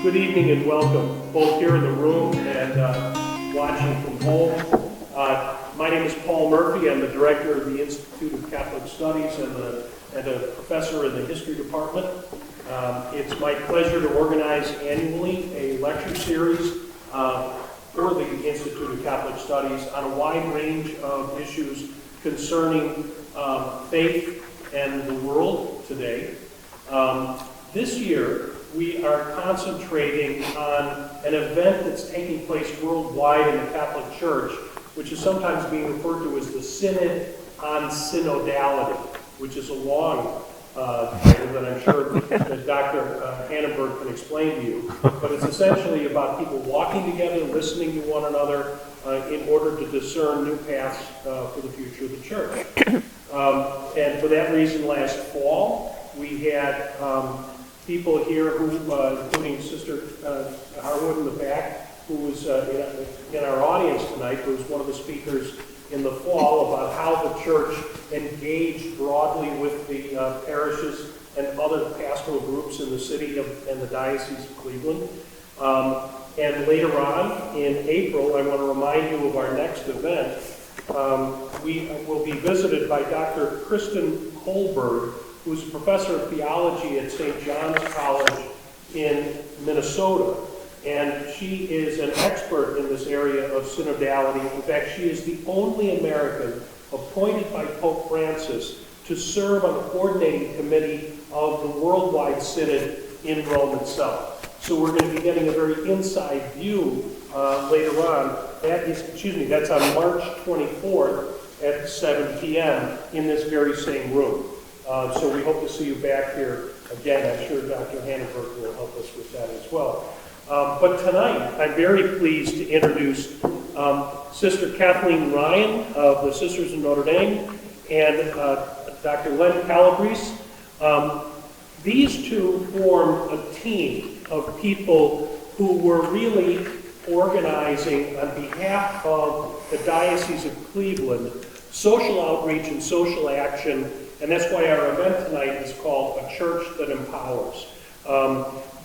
Good evening and welcome, both here in the room and watching from home. My name is Paul Murphy. I'm the director of the Institute of Catholic Studies and a professor in the history department. It's my pleasure to organize annually a lecture series for the Institute of Catholic Studies on a wide range of issues concerning faith and the world today. This year, we are concentrating on an event that's taking place worldwide in the Catholic Church, which is sometimes being referred to as the Synod on Synodality, which is a long title that I'm sure that Dr. Hannenberg can explain to you. But it's essentially about people walking together, listening to one another in order to discern new paths for the future of the Church. And for that reason, last fall, we had people here who, including Sister Harwood in the back, who was in our audience tonight, who was one of the speakers in the fall about how the Church engaged broadly with the parishes and other pastoral groups in the city and the Diocese of Cleveland. And later on, in April, I want to remind you of our next event. We will be visited by Dr. Kristen Kohlberg, who's a professor of theology at St. John's College in Minnesota. And she is an expert in this area of synodality. In fact, she is the only American appointed by Pope Francis to serve on the coordinating committee of the worldwide synod in Rome itself. So we're going to be getting a very inside view later on. That's on March 24th at 7 p.m. in this very same room. So we hope to see you back here again. I'm sure Dr. Hannenberg will help us with that as well. But tonight, I'm very pleased to introduce Sister Kathleen Ryan of the Sisters of Notre Dame and Dr. Len Calabrese. These two form a team of people who were really organizing on behalf of the Diocese of Cleveland social outreach and social action. And that's why our event tonight is called A Church That Empowers.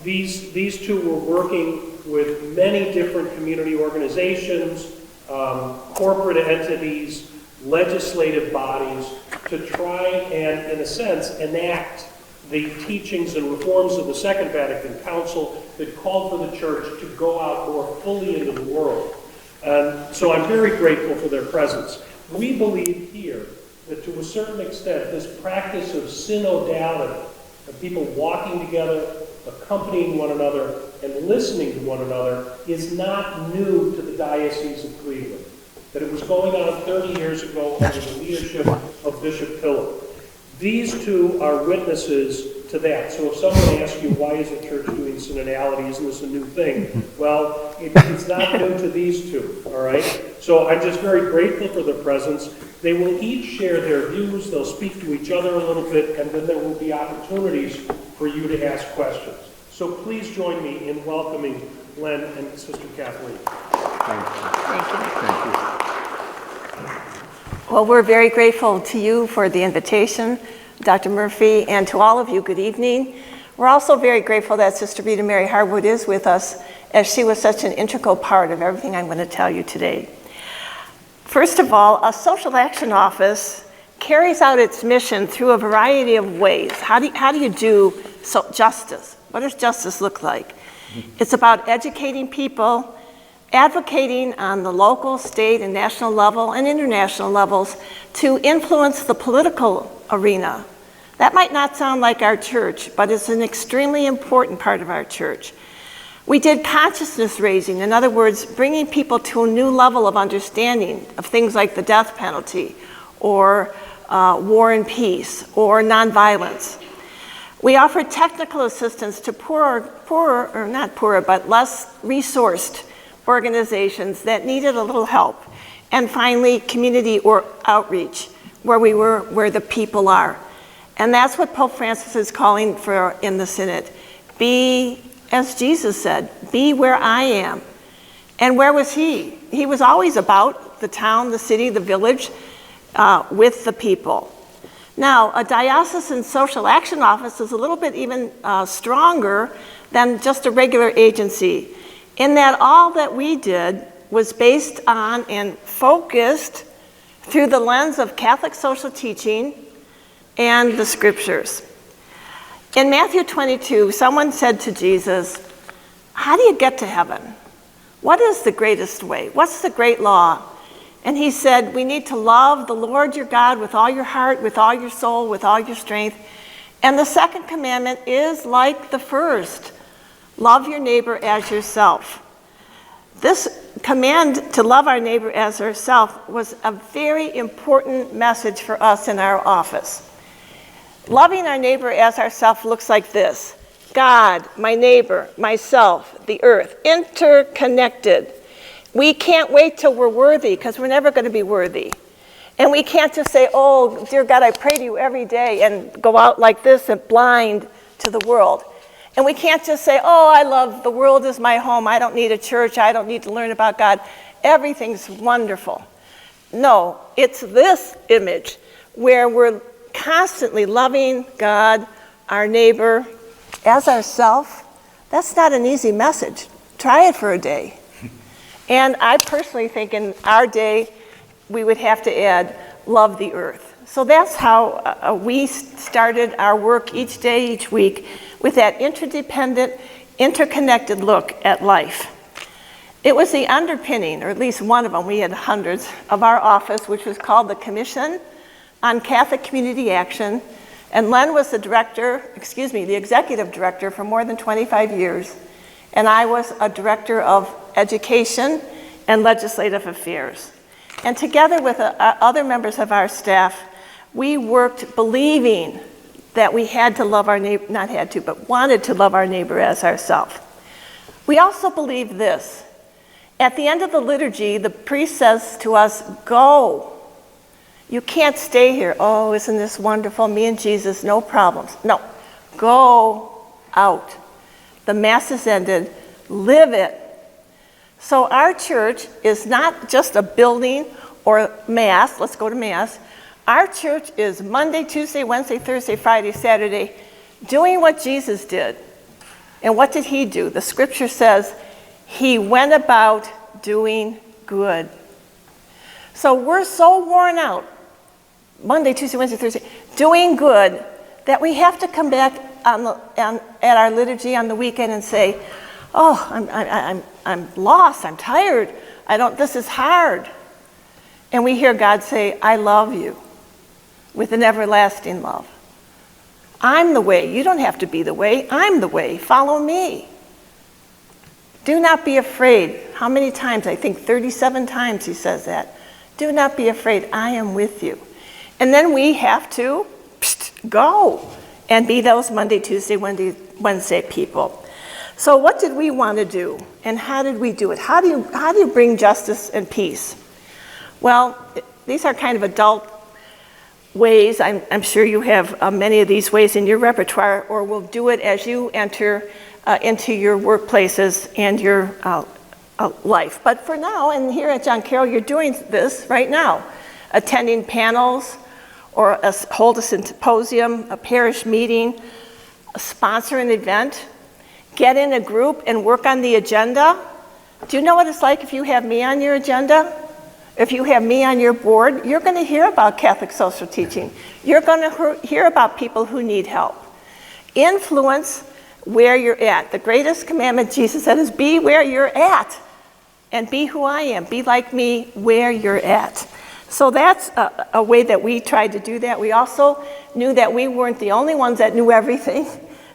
These two were working with many different community organizations, corporate entities, legislative bodies to try and, in a sense, enact the teachings and reforms of the Second Vatican Council that called for the Church to go out more fully into the world. So I'm very grateful for their presence. We believe here that to a certain extent, this practice of synodality, of people walking together, accompanying one another, and listening to one another, is not new to the Diocese of Cleveland. That it was going on 30 years ago under the leadership of Bishop Pillar. These two are witnesses to that. So if someone asks you, why is the Church doing synodality? Isn't this a new thing? Well, it's not new to these two, all right? So I'm just very grateful for their presence. They will each share their views, they'll speak to each other a little bit, and then there will be opportunities for you to ask questions. So please join me in welcoming Len and Sister Kathleen. Thank you. Well, we're very grateful to you for the invitation, Dr. Murphy, and to all of you, good evening. We're also very grateful that Sister Rita Mary Harwood is with us, as she was such an integral part of everything I'm going to tell you today. First of all, a social action office carries out its mission through a variety of ways. How do you do justice? What does justice look like? It's about educating people, advocating on the local, state, and national level, and international levels to influence the political arena. That might not sound like our church, but it's an extremely important part of our church. We did consciousness raising, in other words, bringing people to a new level of understanding of things like the death penalty, or war and peace, or nonviolence. We offered technical assistance to less resourced organizations that needed a little help. And finally, community or outreach, where the people are. And that's what Pope Francis is calling for in the Synod. Be, as Jesus said, be where I am. And where was he? He was always about the town, the city, the village, with the people. Now, a diocesan social action office is a little bit even stronger than just a regular agency, in that all that we did was based on and focused through the lens of Catholic social teaching and the scriptures. In Matthew 22, someone said to Jesus, "How do you get to heaven? What is the greatest way? What's the great law?" And he said, "We need to love the Lord your God with all your heart, with all your soul, with all your strength. And the second commandment is like the first. Love your neighbor as yourself." This command to love our neighbor as ourselves was a very important message for us in our office. Loving our neighbor as ourselves looks like this: God, my neighbor, myself, the earth, interconnected. We can't wait till we're worthy, because we're never going to be worthy. And we can't just say, "Oh, dear God, I pray to you every day," and go out like this and blind to the world. And we can't just say, "Oh, I love the world is my home. I don't need a church. I don't need to learn about God. Everything's wonderful." No, it's this image where we're constantly loving God, our neighbor, as ourselves. That's not an easy message. Try it for a day. And I personally think in our day, we would have to add, love the earth. So that's how we started our work each day, each week, with that interdependent, interconnected look at life. It was the underpinning, or at least one of them, we had hundreds, of our office, which was called the Commission on Catholic Community Action. And Len was the executive director for more than 25 years. And I was a director of education and legislative affairs. And together with other members of our staff, we worked believing that we had to love our neighbor, not had to, but wanted to love our neighbor as ourselves. We also believed this. At the end of the liturgy, the priest says to us, "Go. You can't stay here. Oh, isn't this wonderful? Me and Jesus, no problems." No, go out. The Mass is ended. Live it. So our church is not just a building or Mass. Let's go to Mass. Our church is Monday, Tuesday, Wednesday, Thursday, Friday, Saturday, doing what Jesus did. And what did he do? The scripture says he went about doing good. So we're so worn out, Monday, Tuesday, Wednesday, Thursday, doing good, that we have to come back at our liturgy on the weekend and say, "Oh, I'm lost, I'm tired, this is hard." And we hear God say, "I love you with an everlasting love. I'm the way. You don't have to be the way. I'm the way. Follow me. Do not be afraid." How many times? I think 37 times he says that. Do not be afraid. I am with you. And then we have to go and be those Monday, Tuesday, Wednesday people. So what did we want to do? And how did we do it? How do you bring justice and peace? Well, these are kind of adult ways. I'm sure you have many of these ways in your repertoire, or will do it as you enter into your workplaces and your life. But for now, and here at John Carroll, you're doing this right now. Attending panels, or hold a symposium, a parish meeting, sponsor an event, get in a group and work on the agenda. Do you know what it's like if you have me on your agenda? If you have me on your board, you're going to hear about Catholic social teaching. You're going to hear about people who need help. Influence where you're at. The greatest commandment, Jesus said, is be where you're at. And be who I am. Be like me where you're at. So that's a way that we tried to do that. We also knew that we weren't the only ones that knew everything.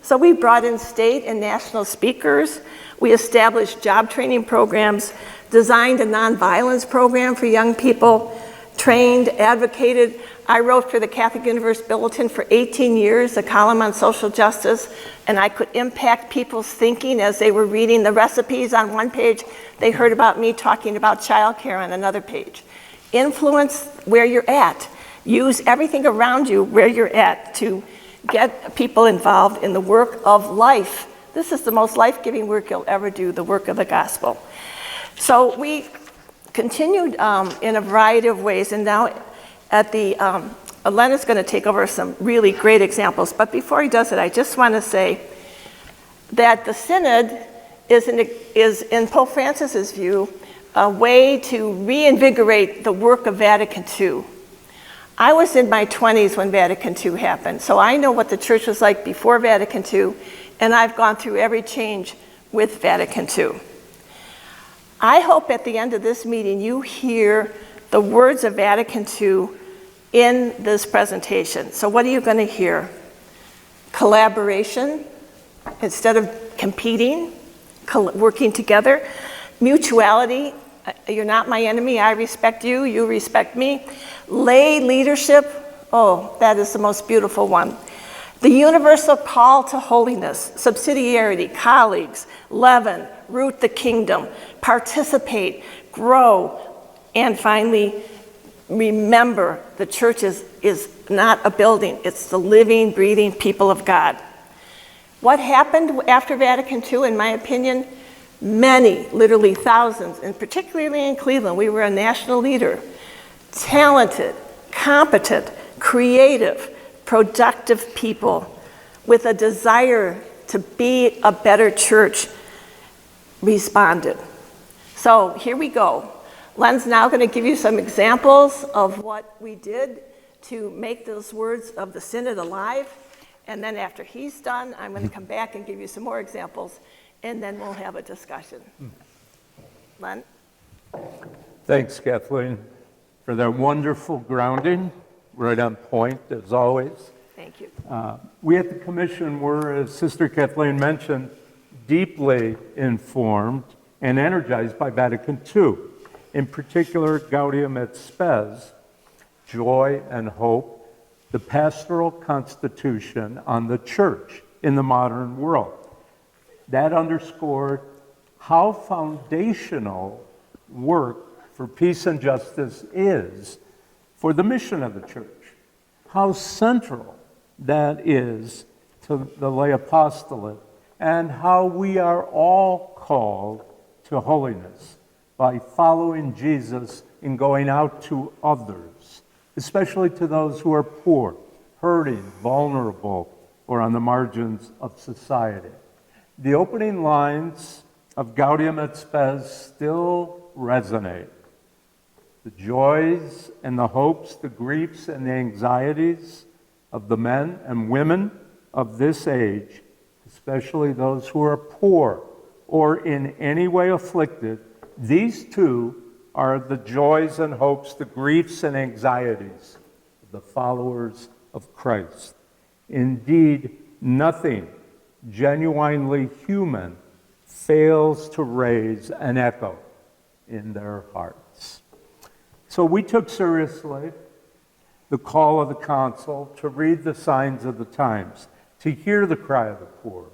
So we brought in state and national speakers. We established job training programs, designed a nonviolence program for young people, trained, advocated. I wrote for the Catholic Universe Bulletin for 18 years, a column on social justice, and I could impact people's thinking as they were reading the recipes on one page. They heard about me talking about childcare on another page. Influence where you're at. Use everything around you where you're at to get people involved in the work of life. This is the most life-giving work you'll ever do, the work of the gospel. So we continued in a variety of ways, and now at the Len is going to take over some really great examples, but before he does it, I just want to say that the Synod is in Pope Francis's view, a way to reinvigorate the work of Vatican II. I was in my 20s when Vatican II happened, so I know what the church was like before Vatican II, and I've gone through every change with Vatican II. I hope at the end of this meeting you hear the words of Vatican II in this presentation. So what are you going to hear? Collaboration instead of competing, working together. Mutuality, you're not my enemy, I respect you, you respect me. Lay leadership, oh, that is the most beautiful one. The universal call to holiness, subsidiarity, colleagues, leaven, root the kingdom, participate, grow, and finally, remember the church is not a building, it's the living, breathing people of God. What happened after Vatican II, in my opinion? Many, literally thousands, and particularly in Cleveland, we were a national leader. Talented, competent, creative, productive people with a desire to be a better church responded. So here we go. Len's now going to give you some examples of what we did to make those words of the Synod alive. And then after he's done, I'm going to come back and give you some more examples, and then we'll have a discussion. Len? Thanks, Kathleen, for that wonderful grounding, right on point, as always. Thank you. We at the Commission were, as Sister Kathleen mentioned, deeply informed and energized by Vatican II, in particular Gaudium et Spes, joy and hope, the pastoral constitution on the church in the modern world. That underscored how foundational work for peace and justice is for the mission of the church, how central that is to the lay apostolate, and how we are all called to holiness by following Jesus in going out to others, especially to those who are poor, hurting, vulnerable, or on the margins of society. The opening lines of Gaudium et Spes still resonate. The joys and the hopes, the griefs and the anxieties of the men and women of this age, especially those who are poor or in any way afflicted, these two are the joys and hopes, the griefs and anxieties of the followers of Christ. Indeed, nothing genuinely human fails to raise an echo in their hearts. So we took seriously the call of the Council to read the signs of the times, to hear the cry of the poor,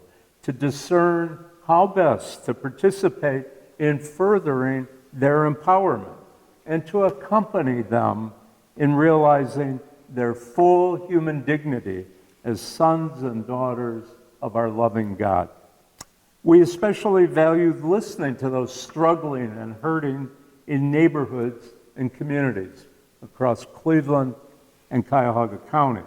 to discern how best to participate in furthering their empowerment, and to accompany them in realizing their full human dignity as sons and daughters of our loving God. We especially valued listening to those struggling and hurting in neighborhoods and communities across Cleveland and Cuyahoga County.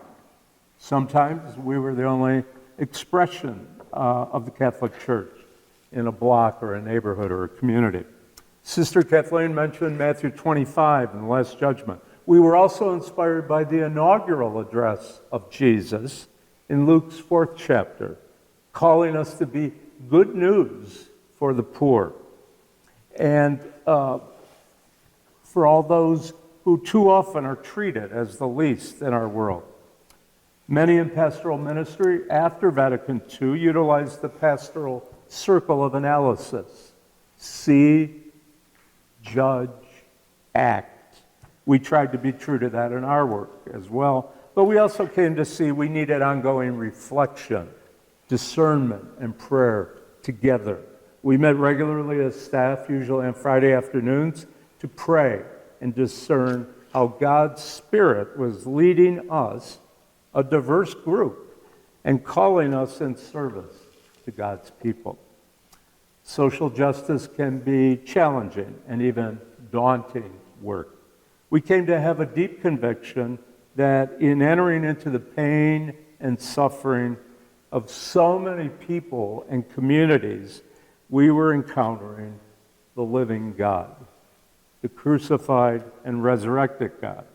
Sometimes we were the only expression of the Catholic Church in a block or a neighborhood or a community. Sister Kathleen mentioned Matthew 25 in the Last Judgment. We were also inspired by the inaugural address of Jesus in Luke's 4th chapter, calling us to be good news for the poor and for all those who too often are treated as the least in our world. Many in pastoral ministry after Vatican II utilized the pastoral circle of analysis. See, judge, act. We tried to be true to that in our work as well, but we also came to see we needed ongoing reflection, discernment, and prayer together. We met regularly as staff, usually on Friday afternoons, to pray and discern how God's Spirit was leading us, a diverse group, and calling us in service to God's people. Social justice can be challenging and even daunting work. We came to have a deep conviction that in entering into the pain and suffering of so many people and communities, we were encountering the living God, the crucified and resurrected God.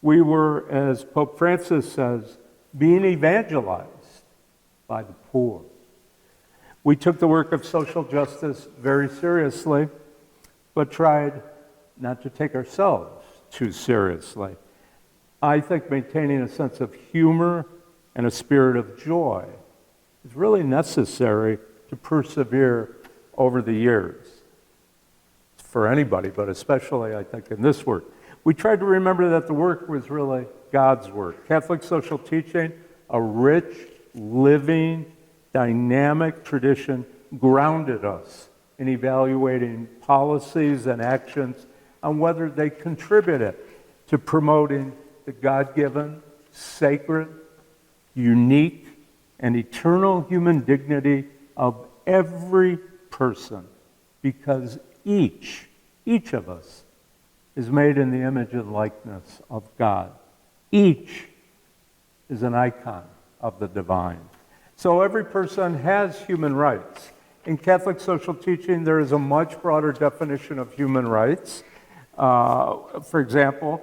We were, as Pope Francis says, being evangelized by the poor. We took the work of social justice very seriously, but tried not to take ourselves too seriously. I think maintaining a sense of humor and a spirit of joy is really necessary to persevere over the years. For anybody, but especially, I think, in this work. We tried to remember that the work was really God's work. Catholic social teaching, a rich, living, dynamic tradition, grounded us in evaluating policies and actions on whether they contributed to promoting the God-given, sacred, unique, and eternal human dignity of every person, because each of us is made in the image and likeness of God. Each is an icon of the divine. So every person has human rights. In Catholic social teaching, there is a much broader definition of human rights. For example,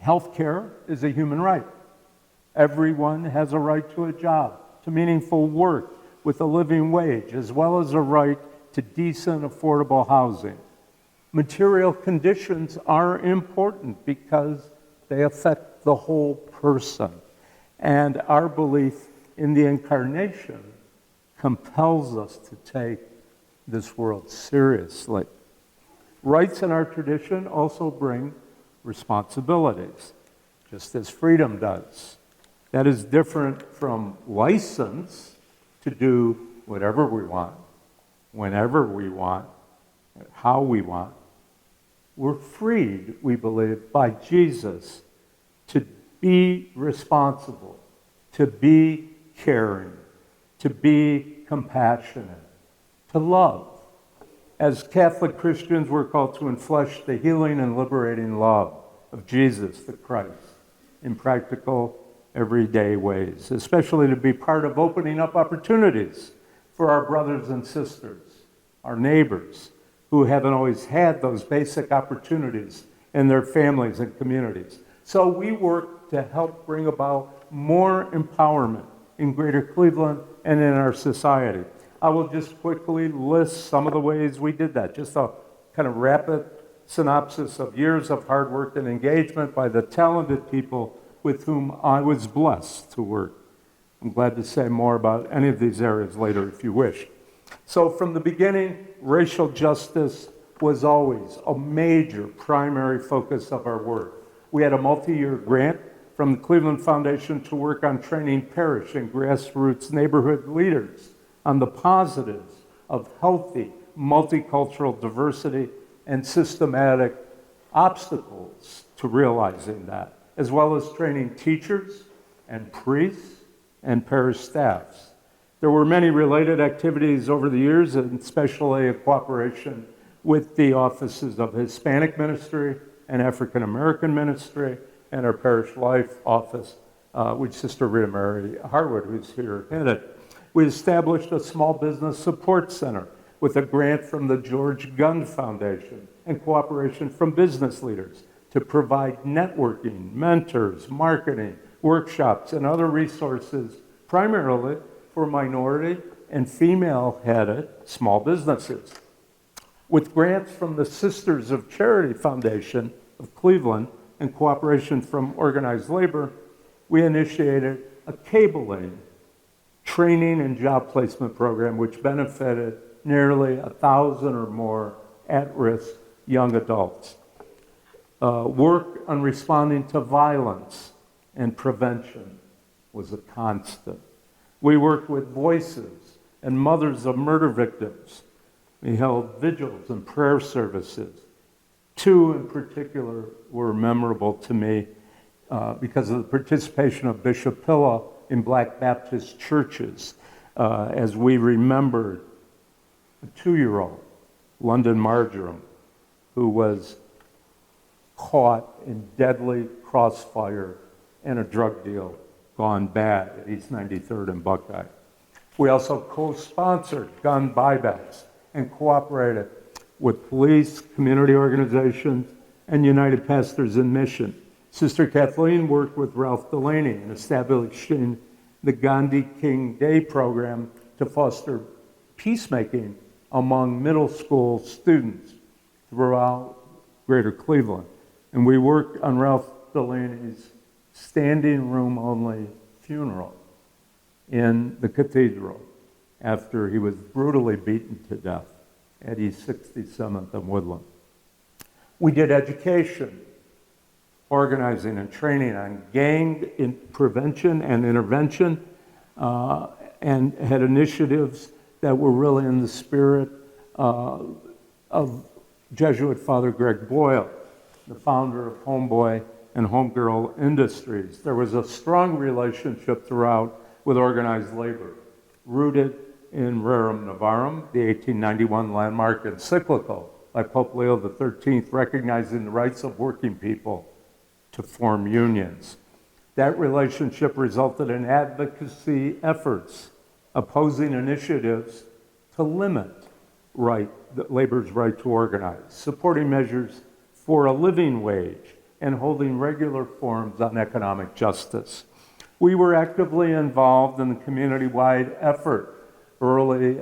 health care is a human right. Everyone has a right to a job, to meaningful work with a living wage, as well as a right to decent, affordable housing. Material conditions are important because they affect the whole person. And our belief in the incarnation compels us to take this world seriously. Rights in our tradition also bring responsibilities, just as freedom does. That is different from license to do whatever we want, whenever we want, how we want. We're freed, we believe, by Jesus to be responsible, to be caring, to be compassionate, to love. As Catholic Christians, we're called to enflesh the healing and liberating love of Jesus the Christ in practical, everyday ways, especially to be part of opening up opportunities for our brothers and sisters, our neighbors, who haven't always had those basic opportunities in their families and communities. So we work to help bring about more empowerment in Greater Cleveland and in our society. I will just quickly list some of the ways we did that, just a kind of rapid synopsis of years of hard work and engagement by the talented people with whom I was blessed to work. I'm glad to say more about any of these areas later if you wish. So from the beginning, racial justice was always a major primary focus of our work. We had a multi-year grant from the Cleveland Foundation to work on training parish and grassroots neighborhood leaders on the positives of healthy multicultural diversity and systematic obstacles to realizing that, as well as training teachers and priests and parish staffs. There were many related activities over the years, and especially a cooperation with the offices of Hispanic Ministry and African American Ministry and our Parish Life Office, which Sister Rita Mary Harwood, who's here, headed. We established a small business support center with a grant from the George Gund Foundation and cooperation from business leaders to provide networking, mentors, marketing, workshops, and other resources, primarily for minority and female-headed small businesses. With grants from the Sisters of Charity Foundation of Cleveland and cooperation from organized labor, we initiated a cabling, training, and job placement program which benefited nearly 1,000 or more at-risk young adults. Work on responding to violence and prevention was a constant. We worked with voices and mothers of murder victims. We held vigils and prayer services. Two in particular were memorable to me because of the participation of Bishop Pilla in Black Baptist churches as we remembered a 2-year-old, London Marjoram, who was caught in deadly crossfire and a drug deal gone bad at East 93rd and Buckeye. We also co-sponsored gun buybacks and cooperated with police, community organizations, and United Pastors in Mission. Sister Kathleen worked with Ralph Delaney in establishing the Gandhi King Day program to foster peacemaking among middle school students throughout Greater Cleveland. And we worked on Ralph Delaney's standing room only funeral in the cathedral after he was brutally beaten to death at East 67th and Woodland. We did education, organizing and training on gang prevention and intervention, and had initiatives that were really in the spirit of Jesuit Father Greg Boyle, the founder of Homeboy and Homegirl Industries. There was a strong relationship throughout with organized labor, rooted in Rerum Novarum, the 1891 landmark encyclical by Pope Leo XIII, recognizing the rights of working people to form unions. That relationship resulted in advocacy efforts opposing initiatives to limit labor's right to organize, supporting measures for a living wage, and holding regular forums on economic justice. We were actively involved in the community-wide effort early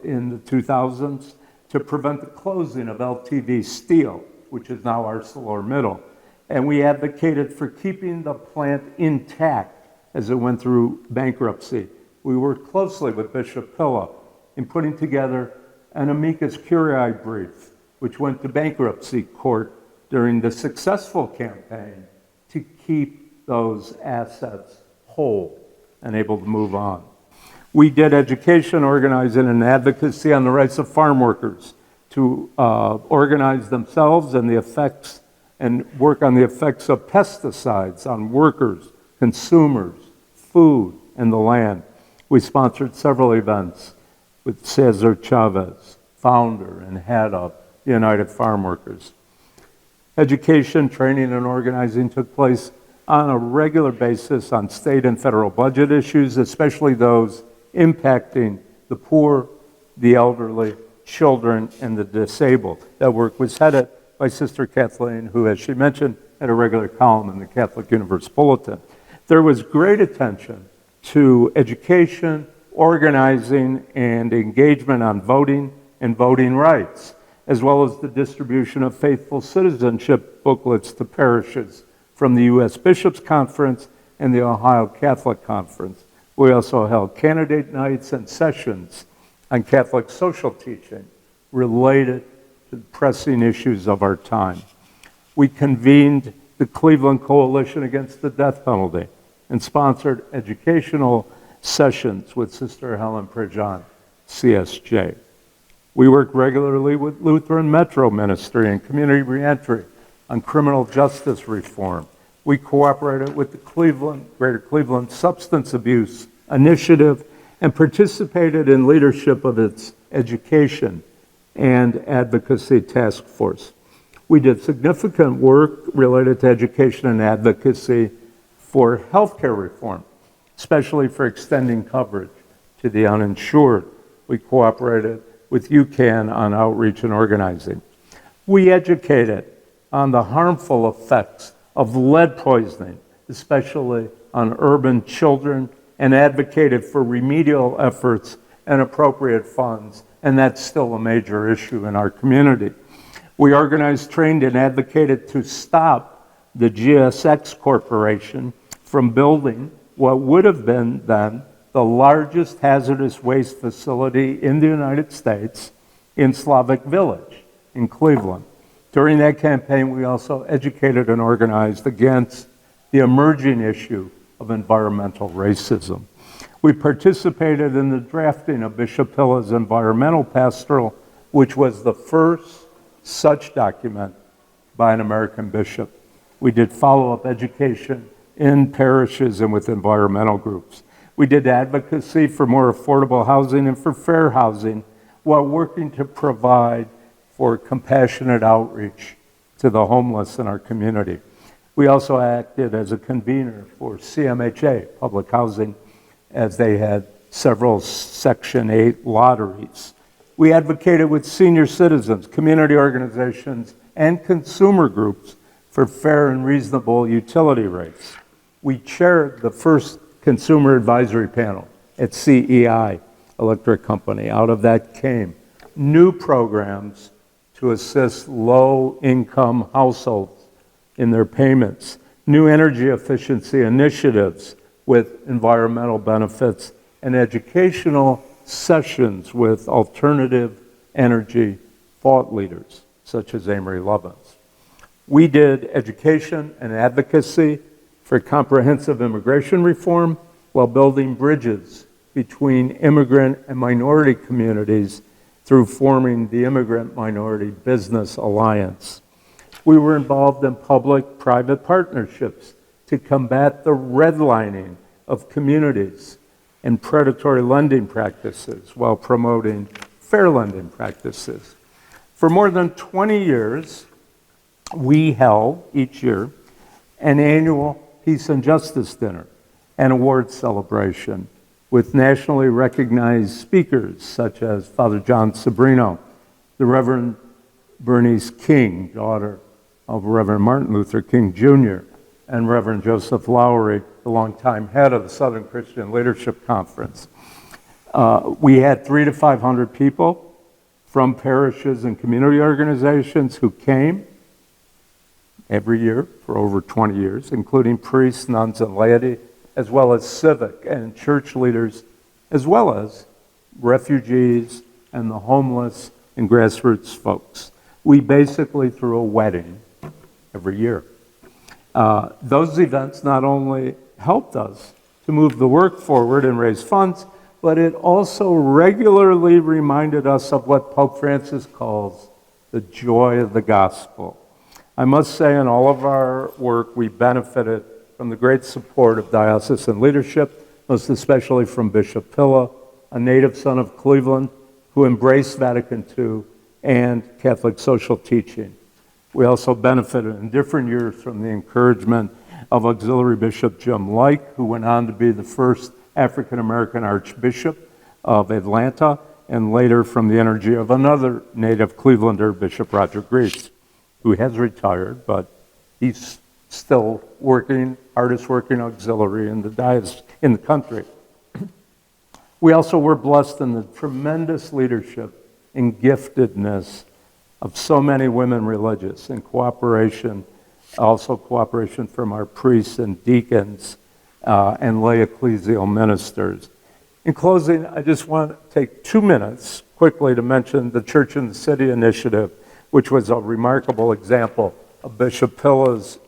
in the 2000s to prevent the closing of LTV Steel, which is now ArcelorMittal. And we advocated for keeping the plant intact as it went through bankruptcy. We worked closely with Bishop Pilla in putting together an amicus curiae brief, which went to bankruptcy court during the successful campaign to keep those assets whole and able to move on. We did education, organizing, and advocacy on the rights of farm workers to organize themselves and the effects and work on the effects of pesticides on workers, consumers, food, and the land. We sponsored several events with Cesar Chavez, founder and head of the United Farm Workers. Education, training, and organizing took place on a regular basis on state and federal budget issues, especially those impacting the poor, the elderly, children, and the disabled. That work was headed by Sister Kathleen, who, as she mentioned, had a regular column in the Catholic Universe Bulletin. There was great attention to education, organizing, and engagement on voting and voting rights, as well as the distribution of faithful citizenship booklets to parishes from the U.S. Bishops' Conference and the Ohio Catholic Conference. We also held candidate nights and sessions on Catholic social teaching related to the pressing issues of our time. We convened the Cleveland Coalition Against the Death Penalty and sponsored educational sessions with Sister Helen Prejean, CSJ. We worked regularly with Lutheran Metro Ministry and Community Reentry on criminal justice reform. We cooperated with the Greater Cleveland Substance Abuse Initiative and participated in leadership of its education and advocacy task force. We did significant work related to education and advocacy for healthcare reform, especially for extending coverage to the uninsured. We cooperated with UCAN on outreach and organizing. We educated on the harmful effects of lead poisoning, especially on urban children, and advocated for remedial efforts and appropriate funds, and that's still a major issue in our community. We organized, trained, and advocated to stop the GSX Corporation from building what would have been then the largest hazardous waste facility in the United States in Slavic Village in Cleveland. During that campaign, we also educated and organized against the emerging issue of environmental racism. We participated in the drafting of Bishop Pilla's environmental pastoral, which was the first such document by an American bishop. We did follow-up education in parishes and with environmental groups. We did advocacy for more affordable housing and for fair housing while working to provide for compassionate outreach to the homeless in our community. We also acted as a convener for CMHA, public housing, as they had several Section 8 lotteries. We advocated with senior citizens, community organizations, and consumer groups for fair and reasonable utility rates. We chaired the first consumer advisory panel at CEI Electric Company. Out of that came new programs to assist low-income households in their payments, new energy efficiency initiatives with environmental benefits, and educational sessions with alternative energy thought leaders, such as Amory Lovins. We did education and advocacy for comprehensive immigration reform while building bridges between immigrant and minority communities through forming the Immigrant Minority Business Alliance. We were involved in public-private partnerships to combat the redlining of communities and predatory lending practices while promoting fair lending practices. For more than 20 years, we held each year an annual Peace and Justice Dinner and awards celebration with nationally recognized speakers such as Father John Sobrino, the Reverend Bernice King, daughter of Reverend Martin Luther King Jr., and Reverend Joseph Lowry, the longtime head of the Southern Christian Leadership Conference. We had 300 to 500 people from parishes and community organizations who came every year for over 20 years, including priests, nuns, and laity, as well as civic and church leaders, as well as refugees and the homeless and grassroots folks. We basically threw a wedding every year. Those events not only helped us to move the work forward and raise funds, but it also regularly reminded us of what Pope Francis calls the joy of the gospel. I must say, in all of our work, we benefited from the great support of diocesan leadership, most especially from Bishop Pilla, a native son of Cleveland, who embraced Vatican II and Catholic social teaching. We also benefited in different years from the encouragement of Auxiliary Bishop Jim Like, who went on to be the first African-American Archbishop of Atlanta, and later from the energy of another native Clevelander, Bishop Roger Greaves, who has retired, but he's still working, hardest working auxiliary in the country. We also were blessed in the tremendous leadership and giftedness of so many women religious, and cooperation from our priests and deacons and lay ecclesial ministers. In closing, I just want to take 2 minutes quickly to mention the Church in the City initiative, which was a remarkable example of Bishop Pilla's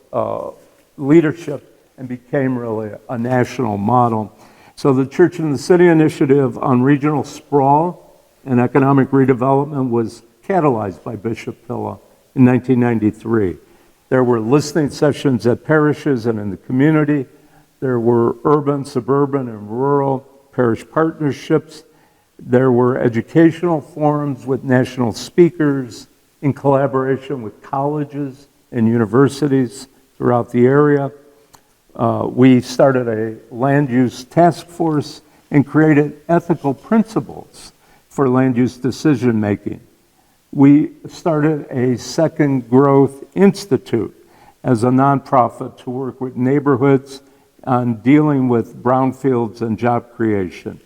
leadership and became really a national model. So the Church in the City initiative on regional sprawl and economic redevelopment was catalyzed by Bishop Pilla in 1993. There were listening sessions at parishes and in the community. There were urban, suburban, and rural parish partnerships. There were educational forums with national speakers in collaboration with colleges and universities throughout the area. We started a land use task force and created ethical principles for land use decision making. We started a Second Growth Institute as a nonprofit to work with neighborhoods on dealing with brownfields and job creation.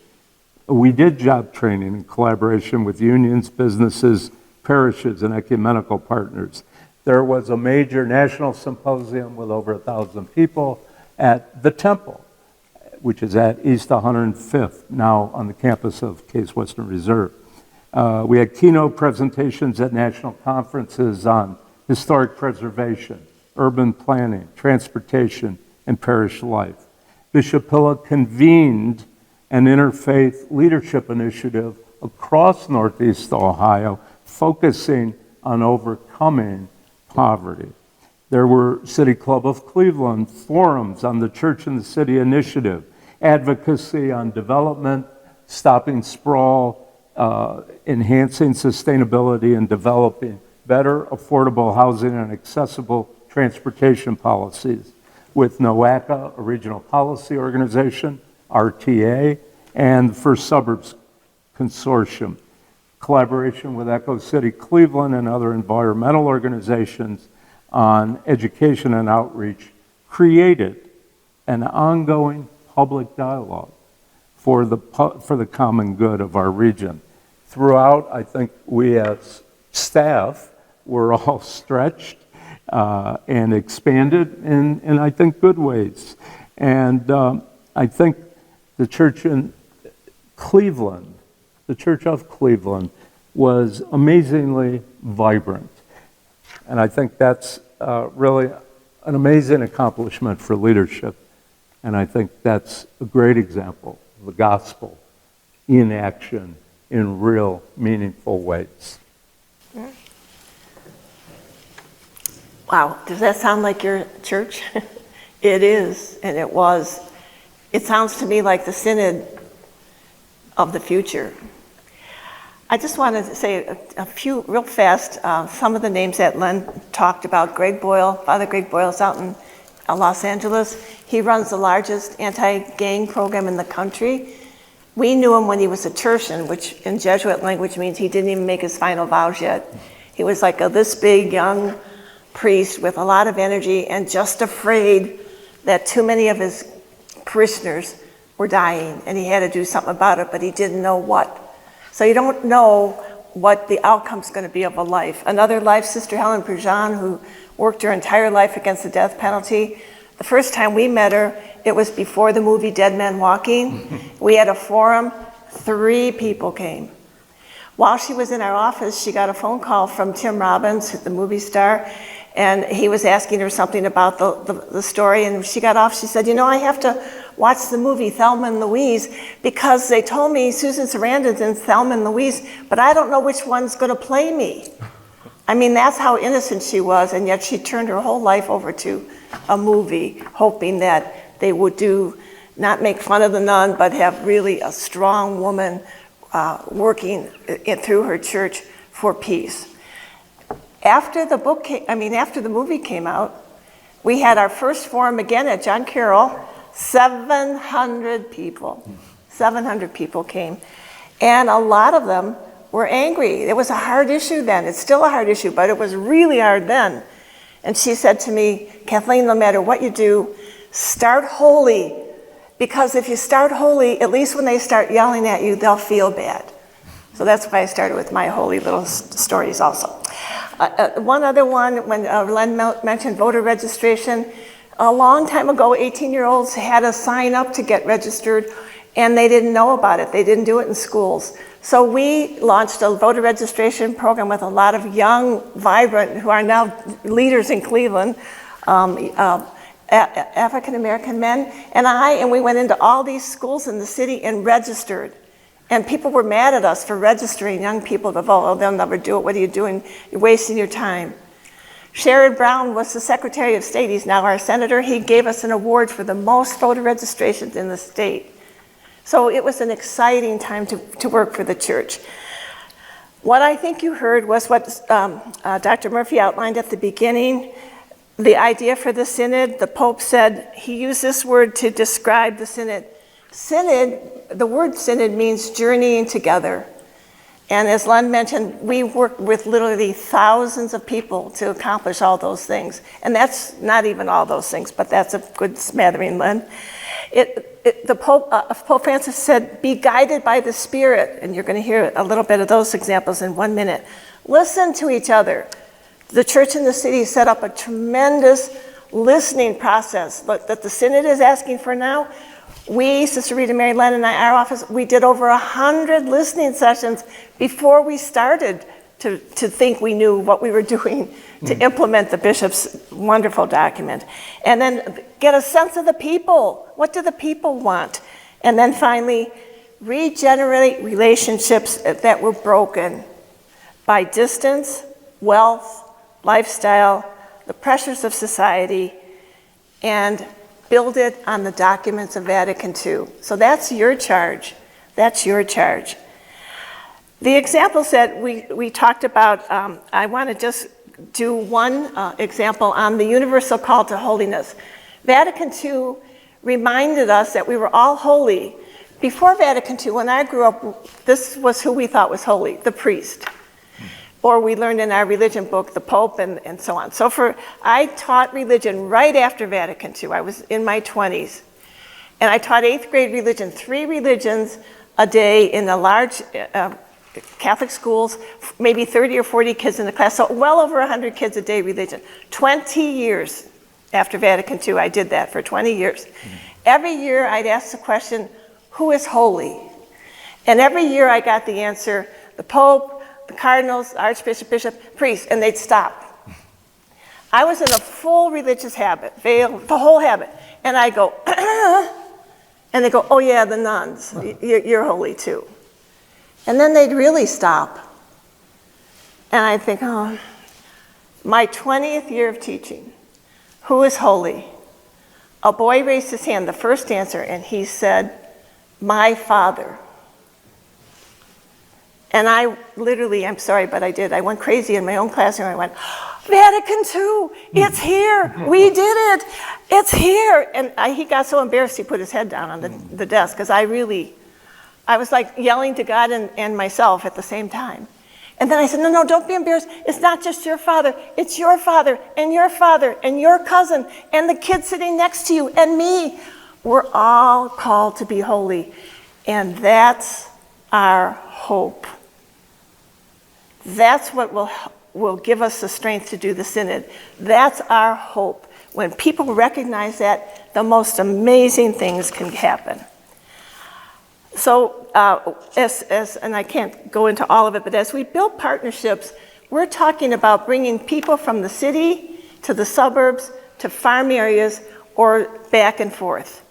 We did job training in collaboration with unions, businesses, parishes, and ecumenical partners. There was a major national symposium with over 1,000 people at the Temple, which is at East 105th, now on the campus of Case Western Reserve. We had keynote presentations at national conferences on historic preservation, urban planning, transportation, and parish life. Bishop Pilla convened an interfaith leadership initiative across Northeast Ohio, focusing on overcoming poverty. There were City Club of Cleveland forums on the Church in the City initiative, advocacy on development, stopping sprawl, enhancing sustainability, and developing better affordable housing and accessible transportation policies with NOACA, a regional policy organization, RTA, and the First Suburbs Consortium. Collaboration with Echo City Cleveland and other environmental organizations on education and outreach created an ongoing public dialogue for the common good of our region. Throughout, I think we as staff were all stretched and expanded in I think, good ways. And I think the church in Cleveland, the Church of Cleveland, was amazingly vibrant. And I think that's really an amazing accomplishment for leadership. And I think that's a great example of the gospel in action in real, meaningful ways. Wow, does that sound like your church? It is, and it was. It sounds to me like the synod of the future. I just want to say a few real fast, some of the names that Len talked about. Greg Boyle, Father Greg Boyle's out in Los Angeles. He runs the largest anti-gang program in the country. We knew him when he was a tertian, which in Jesuit language means he didn't even make his final vows yet. He was like this big young priest with a lot of energy and just afraid that too many of his parishioners were dying and he had to do something about it, but he didn't know what. So you don't know what the outcome's going to be of a life. Another life, Sister Helen Perjean, who worked her entire life against the death penalty. The first time we met her, it was before the movie Dead Man Walking. We had a forum, 3 people came. While she was in our office, she got a phone call from Tim Robbins, the movie star, and he was asking her something about the story, and she got off. She said, you know, I have to watch the movie Thelma and Louise because they told me Susan Sarandon's in Thelma and Louise, but I don't know which one's going to play me. I mean, that's how innocent she was, and yet she turned her whole life over to a movie, hoping that they would not make fun of the nun, but have really a strong woman working through her church for peace. After the movie came out, we had our first forum again at John Carroll. 700 people. 700 people came. And a lot of them were angry. It was a hard issue then. It's still a hard issue, but it was really hard then. And she said to me, Kathleen, no matter what you do, start holy. Because if you start holy, at least when they start yelling at you, they'll feel bad. So that's why I started with my holy little stories also. One other one, when Len mentioned voter registration, a long time ago, 18-year-olds had to sign up to get registered, and they didn't know about it. They didn't do it in schools. So we launched a voter registration program with a lot of young, vibrant, who are now leaders in Cleveland, African-American men, and we went into all these schools in the city and registered. And people were mad at us for registering young people to vote. Oh, they'll never do it. What are you doing? You're wasting your time. Sherrod Brown was the Secretary of State. He's now our senator. He gave us an award for the most voter registrations in the state. So it was an exciting time to work for the church. What I think you heard was what Dr. Murphy outlined at the beginning, the idea for the synod. The Pope said, he used this word to describe the synod. Synod, the word synod means journeying together. And as Len mentioned, we work with literally thousands of people to accomplish all those things. And that's not even all those things, but that's a good smattering, Len. Pope Francis said, be guided by the Spirit. And you're going to hear a little bit of those examples in 1 minute. Listen to each other. The church in the city set up a tremendous listening process that the synod is asking for now. We, Sister Rita, Mary Len, and our office, we did over 100 listening sessions before we started to think we knew what we were doing to implement the bishop's wonderful document. And then get a sense of the people. What do the people want? And then finally, regenerate relationships that were broken by distance, wealth, lifestyle, the pressures of society, and build it on the documents of Vatican II. So that's your charge. That's your charge. The examples that we talked about, I want to just do one example on the universal call to holiness. Vatican II reminded us that we were all holy. Before Vatican II, when I grew up, this was who we thought was holy, the priest. Or we learned in our religion book, the Pope, and so on. So I taught religion right after Vatican II. I was in my 20s. And I taught 8th grade religion, 3 religions a day in a large Catholic schools, maybe 30 or 40 kids in the class, so well over 100 kids a day religion. 20 years after Vatican II, I did that for 20 years. Every year I'd ask the question, who is holy? And every year I got the answer, the Pope, the cardinals, archbishop, bishop, priest, and they'd stop. I was in a full religious habit, veil, the whole habit. And I go, and they go, oh yeah, the nuns, you're holy too. And then they'd really stop. And I'd think, oh, my 20th year of teaching, who is holy? A boy raised his hand, the first answer, and he said, my father. And I literally, I'm sorry, but I did. I went crazy in my own classroom. I went, Vatican II, it's here. We did it. It's here. And he got so embarrassed he put his head down on the desk because I was like yelling to God and myself at the same time. And then I said, no, don't be embarrassed. It's not just your father. It's your father and your father and your cousin and the kid sitting next to you and me. We're all called to be holy. And that's our hope. That's what will give us the strength to do the synod. That's our hope. When people recognize that, the most amazing things can happen. So, and I can't go into all of it, but as we build partnerships, we're talking about bringing people from the city to the suburbs to farm areas or back and forth.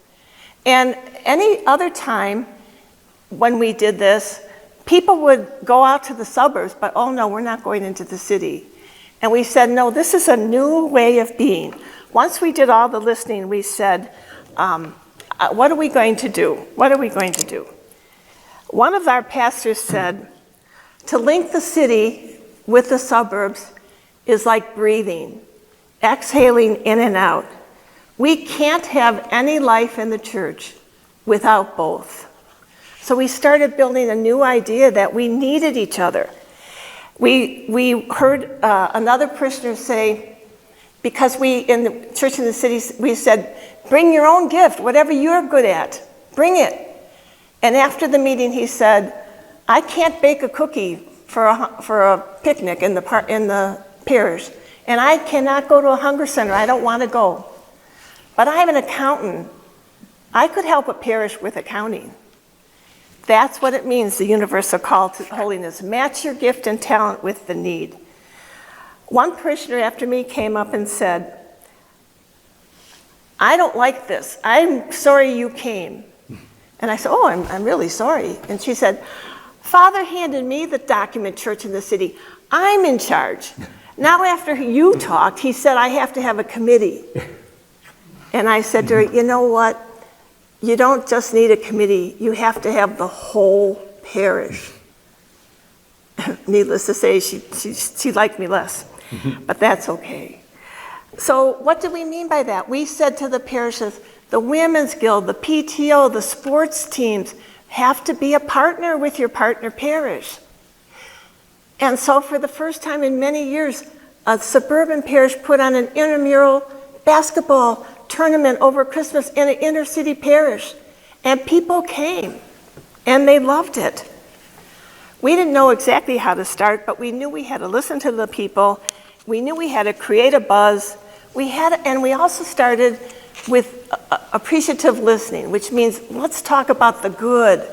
And any other time when we did this, people would go out to the suburbs, but oh no, we're not going into the city. And we said, no, this is a new way of being. Once we did all the listening, we said, what are we going to do? What are we going to do? One of our pastors said, to link the city with the suburbs is like breathing, exhaling in and out. We can't have any life in the church without both. So we started building a new idea that we needed each other. We heard another parishioner say, because we in the church in the city, we said, bring your own gift, whatever you're good at, bring it. And after the meeting, he said, I can't bake a cookie for a picnic in the parish, and I cannot go to a hunger center. I don't want to go. But I'm an accountant. I could help a parish with accounting. That's what it means, the universal call to holiness. Match your gift and talent with the need. One parishioner after me came up and said, I don't like this. I'm sorry you came. And I said, oh, I'm really sorry. And she said, Father handed me the document church in the city. I'm in charge. Now after you talked, he said I have to have a committee. And I said to her, you know what? You don't just need a committee. You have to have the whole parish. Needless to say, she liked me less. But that's okay. So what do we mean by that? We said to the parishes, the Women's Guild, the PTO, the sports teams have to be a partner with your partner parish. And so for the first time in many years, a suburban parish put on an intramural basketball tournament over Christmas in an inner city parish. And people came, and they loved it. We didn't know exactly how to start, but we knew we had to listen to the people. We knew we had to create a buzz. And we also started with appreciative listening, which means let's talk about the good.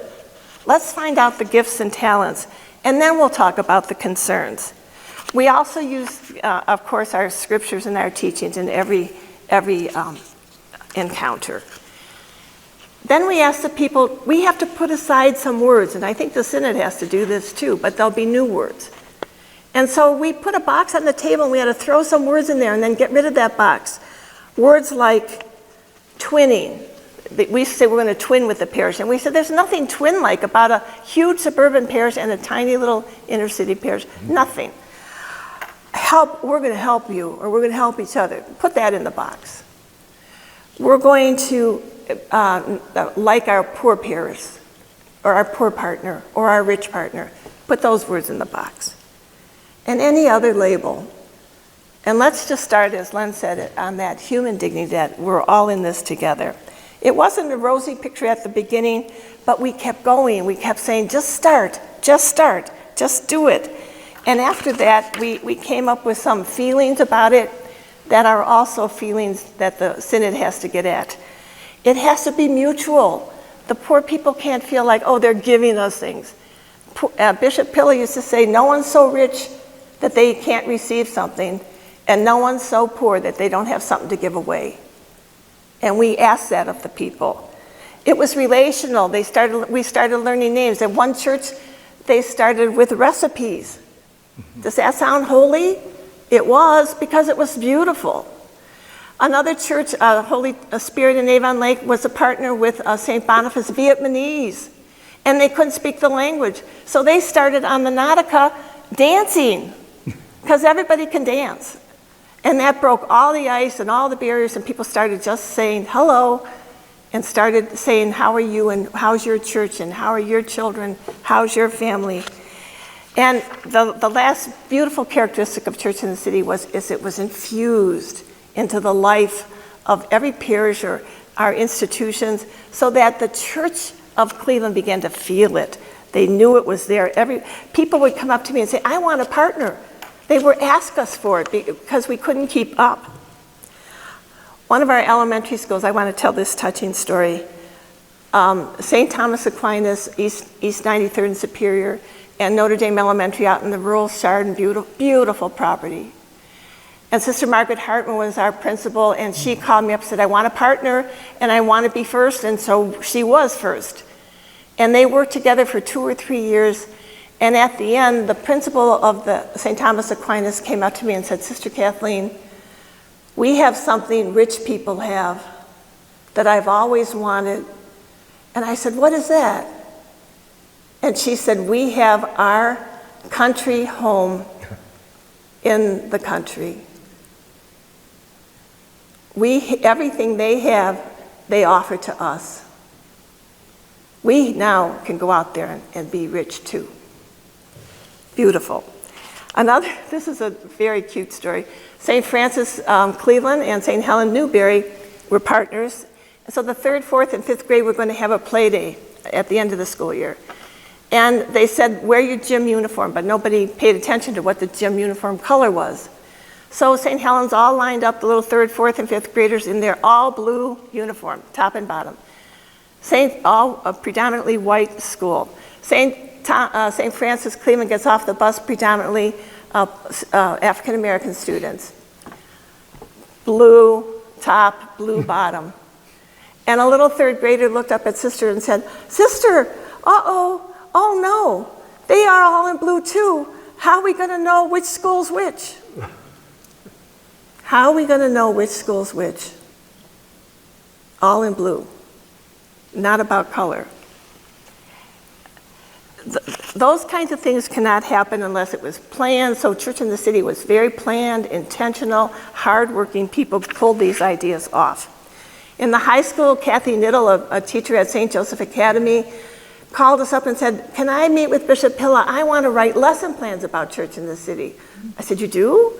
Let's find out the gifts and talents, and then we'll talk about the concerns. We also use, of course, our scriptures and our teachings in every encounter. Then we ask the people, we have to put aside some words, and I think the Synod has to do this too, but there'll be new words. And so we put a box on the table, and we had to throw some words in there and then get rid of that box. Words like twinning. We say we're going to twin with the parish, and we said there's nothing twin-like about a huge suburban parish and a tiny little inner city parish. Nothing. we're going to help you, or we're going to help each other. Put that in the box. We're going to like our poor peers, or our poor partner, or our rich partner. Put those words in the box. And any other label. And let's just start, as Len said, on that human dignity, that we're all in this together. It wasn't a rosy picture at the beginning, but we kept going. We kept saying, just start, just do it. And after that, we came up with some feelings about it that are also feelings that the Synod has to get at. It has to be mutual. The poor people can't feel like, oh, they're giving us things. Bishop Pilla used to say, no one's so rich that they can't receive something, and no one's so poor that they don't have something to give away. And we asked that of the people. It was relational. We started learning names. At one church, they started with recipes. Does that sound holy? It was, because it was beautiful. Another church, Holy Spirit in Avon Lake, was a partner with St. Boniface Vietnamese, and they couldn't speak the language. So they started on the Nautica dancing, because everybody can dance. And that broke all the ice and all the barriers, and people started just saying hello, and started saying, how are you, and how's your church, and how are your children, how's your family? And the last beautiful characteristic of Church in the City is it was infused into the life of every parish or our institutions, so that the Church of Cleveland began to feel it. They knew it was there. People would come up to me and say, I want a partner. They would ask us for it because we couldn't keep up. One of our elementary schools, I want to tell this touching story. St. Thomas Aquinas, East 93rd and Superior, and Notre Dame Elementary out in the rural Chardon, beautiful property. And Sister Margaret Hartman was our principal, and she called me up and said, I want a partner, and I want to be first, and so she was first. And they worked together for 2 or 3 years, and at the end, the principal of the St. Thomas Aquinas came up to me and said, Sister Kathleen, we have something rich people have that I've always wanted. And I said, what is that? And she said, we have our country home in the country. Everything they have, they offer to us. We now can go out there and be rich too. Beautiful. This is a very cute story. St. Francis Cleveland and St. Helen Newberry were partners. And so the 3rd, 4th, and 5th grade were going to have a play day at the end of the school year. And they said, wear your gym uniform, but nobody paid attention to what the gym uniform color was. So St. Helens all lined up the little 3rd, 4th, and 5th graders in their all blue uniform, top and bottom. A predominantly white school. St. Francis Cleveland gets off the bus, predominantly African American students. Blue top, blue bottom. And a little 3rd grader looked up at Sister and said, Sister, oh no, they are all in blue too. How are we going to know which school's which? How are we going to know which school's which? All in blue. Not about color. Those kinds of things cannot happen unless it was planned. So Church in the City was very planned, intentional, hardworking people pulled these ideas off. In the high school, Kathy Niddle, a teacher at St. Joseph Academy, called us up and said, can I meet with Bishop Pilla? I want to write lesson plans about Church in the City. I said, you do?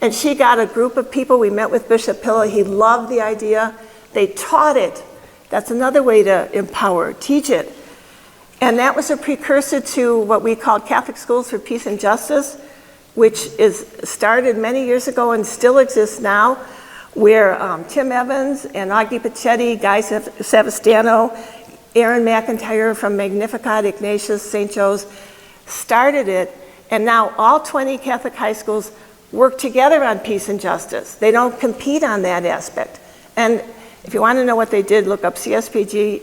And she got a group of people. We met with Bishop Pilla. He loved the idea. They taught it. That's another way to empower, teach it. And that was a precursor to what we called Catholic Schools for Peace and Justice, which is started many years ago and still exists now, where Tim Evans and Augie Pachetti, Guy Savastano, Aaron McIntyre from Magnificat Ignatius St. Joe's started it, and now all 20 Catholic high schools work together on peace and justice. They don't compete on that aspect. And if you want to know what they did, look up CSPJ,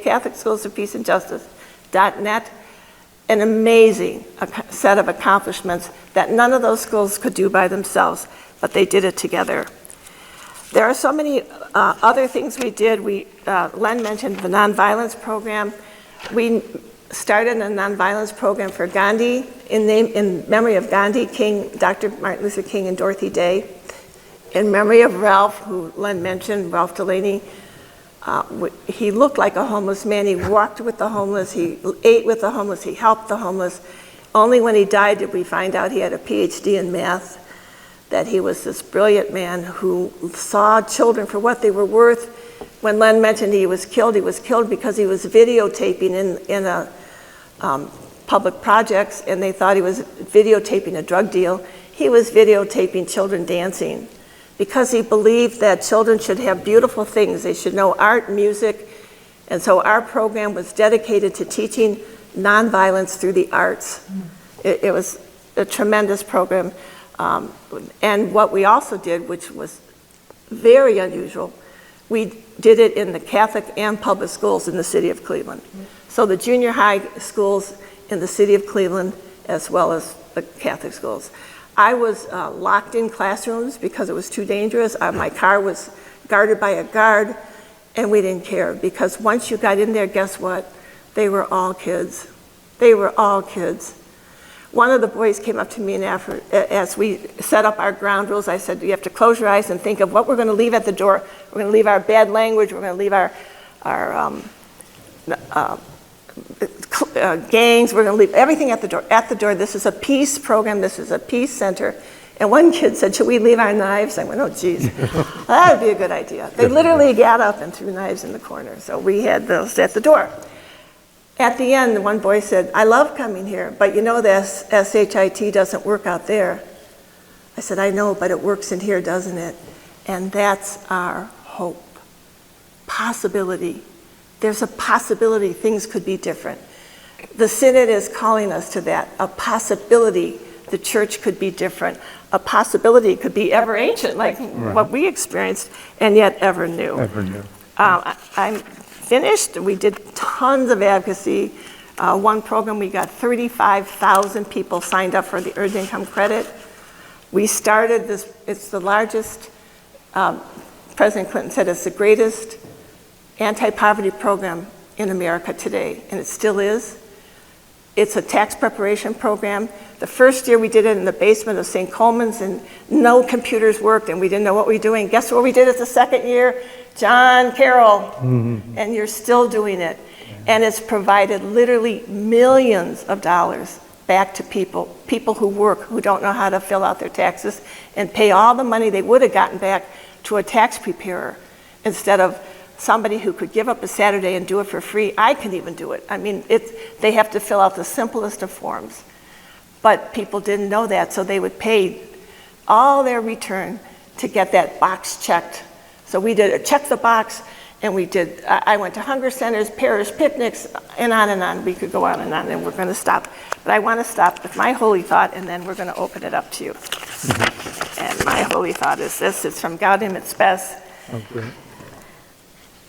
Catholic Schools for Peace and Justice.net. An amazing set of accomplishments that none of those schools could do by themselves, but they did it together. There are so many other things we did. Len mentioned the nonviolence program. We started a nonviolence program for Gandhi in memory of Gandhi, King, Dr. Martin Luther King, and Dorothy Day. In memory of Ralph, who Len mentioned, Ralph Delaney. He looked like a homeless man. He walked with the homeless. He ate with the homeless. He helped the homeless. Only when he died did we find out he had a PhD in math, that he was this brilliant man who saw children for what they were worth. When Len mentioned he was killed because he was videotaping in a public projects, and they thought he was videotaping a drug deal. He was videotaping children dancing because he believed that children should have beautiful things. They should know art, music, and so our program was dedicated to teaching nonviolence through the arts. It was a tremendous program. And what we also did, which was very unusual, we did it in the Catholic and public schools in the city of Cleveland. So the junior high schools in the city of Cleveland, as well as the Catholic schools. I was locked in classrooms because it was too dangerous. My car was guarded by a guard, and we didn't care, because once you got in there, guess what? They were all kids. They were all kids. One of the boys came up to me and as we set up our ground rules, I said, you have to close your eyes and think of what we're going to leave at the door. We're going to leave our bad language. We're going to leave our gangs. We're going to leave everything at the door. At the door, this is a peace program. This is a peace center. And one kid said, should we leave our knives? I went, oh, geez, that would be a good idea. They literally got up and threw knives in the corner. So we had those at the door. At the end, one boy said, I love coming here, but you know this SHIT doesn't work out there. I said, I know, but it works in here, doesn't it? And that's our hope. Possibility. There's a possibility things could be different. The Synod is calling us to that. A possibility the church could be different. A possibility it could be ever ancient, like what we experienced, and yet ever new. Ever new. I'm finished. We did tons of advocacy. One program, we got 35,000 people signed up for the Earned Income Credit. We started this, it's the largest, President Clinton said it's the greatest anti-poverty program in America today, and it still is. It's a tax preparation program. The first year we did it in the basement of St. Coleman's, and no computers worked, and we didn't know what we were doing. Guess what we did at the second year? John Carroll, and you're still doing it. And it's provided literally millions of dollars back to people who work, who don't know how to fill out their taxes, and pay all the money they would have gotten back to a tax preparer instead of somebody who could give up a Saturday and do it for free. I can even do it. I mean, they have to fill out the simplest of forms. But people didn't know that, so they would pay all their return to get that box checked. So we did a check the box, and I went to hunger centers, parish picnics, and on. We could go on, and we're going to stop. But I want to stop with my holy thought, and then we're going to open it up to you. And my holy thought is this. It's from Gaudium et Spes. Okay.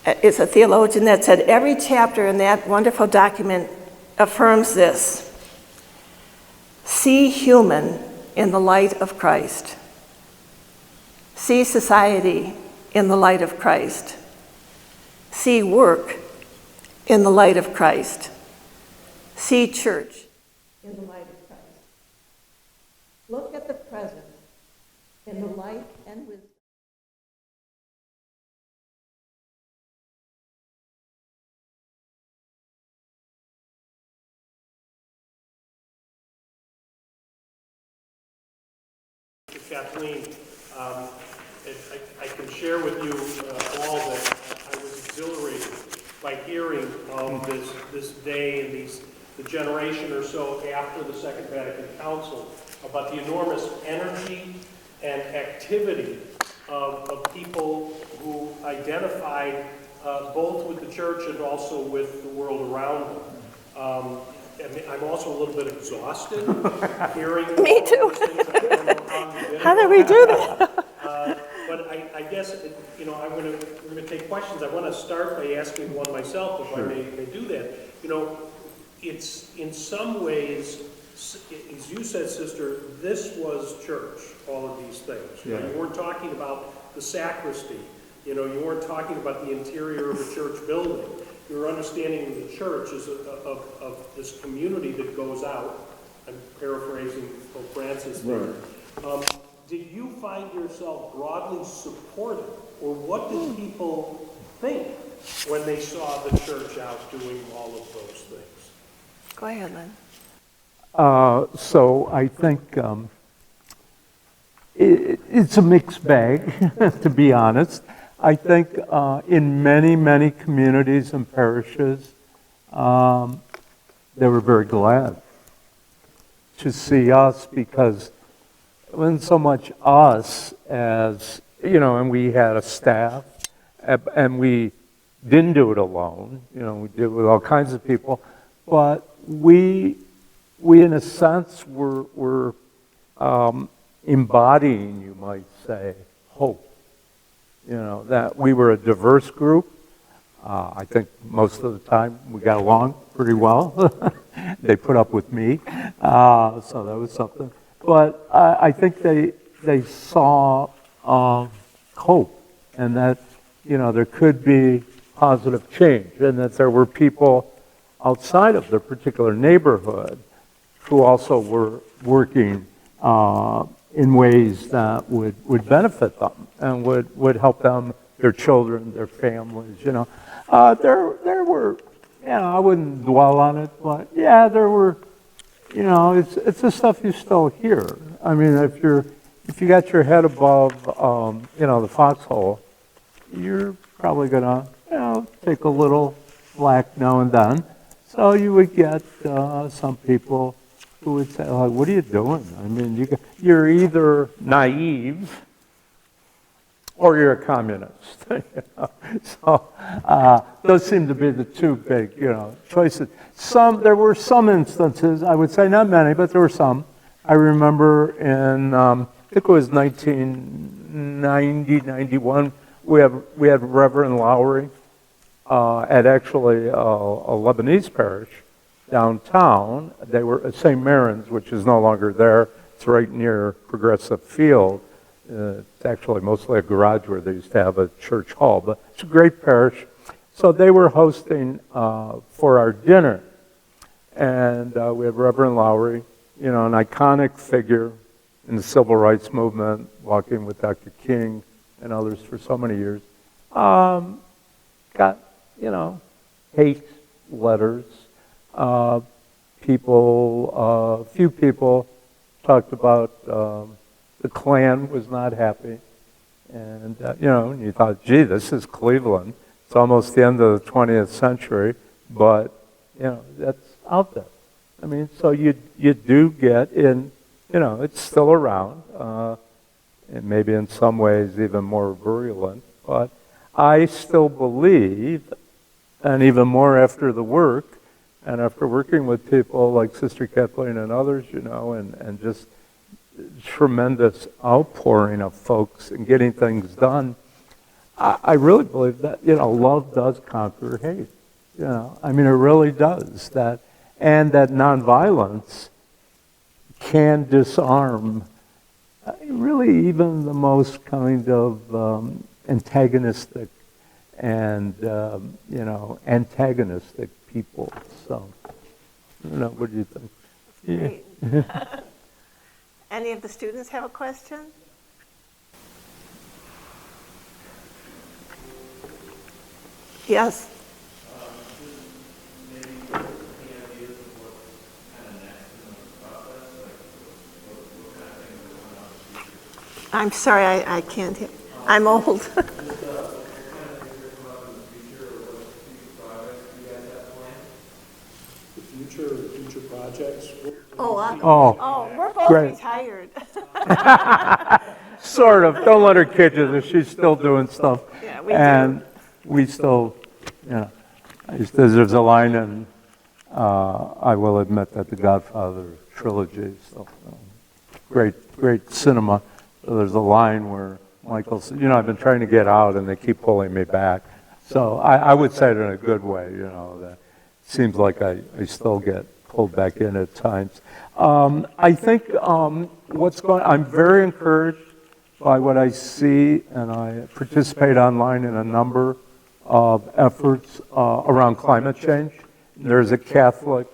It's a theologian that said, every chapter in that wonderful document affirms this. See human in the light of Christ. See society in the light of Christ. See work in the light of Christ. See church in the light of Christ. Look at the present in the light and wisdom. Kathleen, I can share with you all that I was exhilarated by hearing of this day and the generation or so after the Second Vatican Council about the enormous energy and activity of people who identified both with the church and also with the world around them. I'm also a little bit exhausted hearing. Me too. How did we do that? But I guess, we're going to take questions. I want to start by asking one myself, if I may do that. It's in some ways, as you said, sister, this was church, all of these things. Yeah. You weren't talking about the sacristy. You weren't talking about the interior of a church building. your understanding of the church is of this community that goes out. I'm paraphrasing Pope Francis there. Did you find yourself broadly supported, or what did people think when they saw the church out doing all of those things? Go ahead, Lynn. So I think it's a mixed bag, to be honest. I think in many, many communities and parishes, they were very glad to see us, because it wasn't so much us as, and we had a staff, and we didn't do it alone. We did it with all kinds of people, but we in a sense were embodying, you might say, hope. That we were a diverse group. I think most of the time we got along pretty well. They put up with me, so that was something. But I think they saw hope, and that there could be positive change, and that there were people outside of their particular neighborhood who also were working in ways that would benefit them and would help them, their children, their families. There were, I wouldn't dwell on it, but yeah, there were. It's the stuff you still hear. I mean, if you got your head above, the foxhole, you're probably gonna, take a little flack now and then. So you would get some people who would say, like, what are you doing? I mean, you're either naive or you're a communist. So those seem to be the two big, choices. There were some instances, I would say not many, but there were some. I remember in, I think it was 1990, 91, we had Reverend Lowry at actually a Lebanese parish downtown. They were at St. Mary's, which is no longer there. It's right near Progressive Field. It's actually mostly a garage where they used to have a church hall, but it's a great parish. So they were hosting for our dinner, and we had Reverend Lowry, an iconic figure in the civil rights movement, walking with Dr. King and others for so many years. Got, hate letters. Few people talked about the Klan was not happy. And, and you thought, gee, this is Cleveland. It's almost the end of the 20th century, but, that's out there. I mean, so you do get in, it's still around, and maybe in some ways even more virulent, but I still believe, and even more after the work, and after working with people like Sister Kathleen and others, and just tremendous outpouring of folks and getting things done, I really believe that, love does conquer hate. I mean, it really does. And that nonviolence can disarm really even the most kind of antagonistic and, antagonistic people. So, what do you think? Great. Any of the students have a question? Yes. I'm sorry, I can't hear. I'm old. Future projects? We're both great. retired. Sort of. Don't let her kid you. She's still doing stuff. Yeah, we and we still, there's a line in, I will admit that the Godfather trilogy, so great cinema. So there's a line where Michael said, I've been trying to get out and they keep pulling me back. So I would say it in a good way, that it seems like I still get pulled back in at times. I think I'm very encouraged by what I see, and I participate online in a number of efforts around climate change. There's a Catholic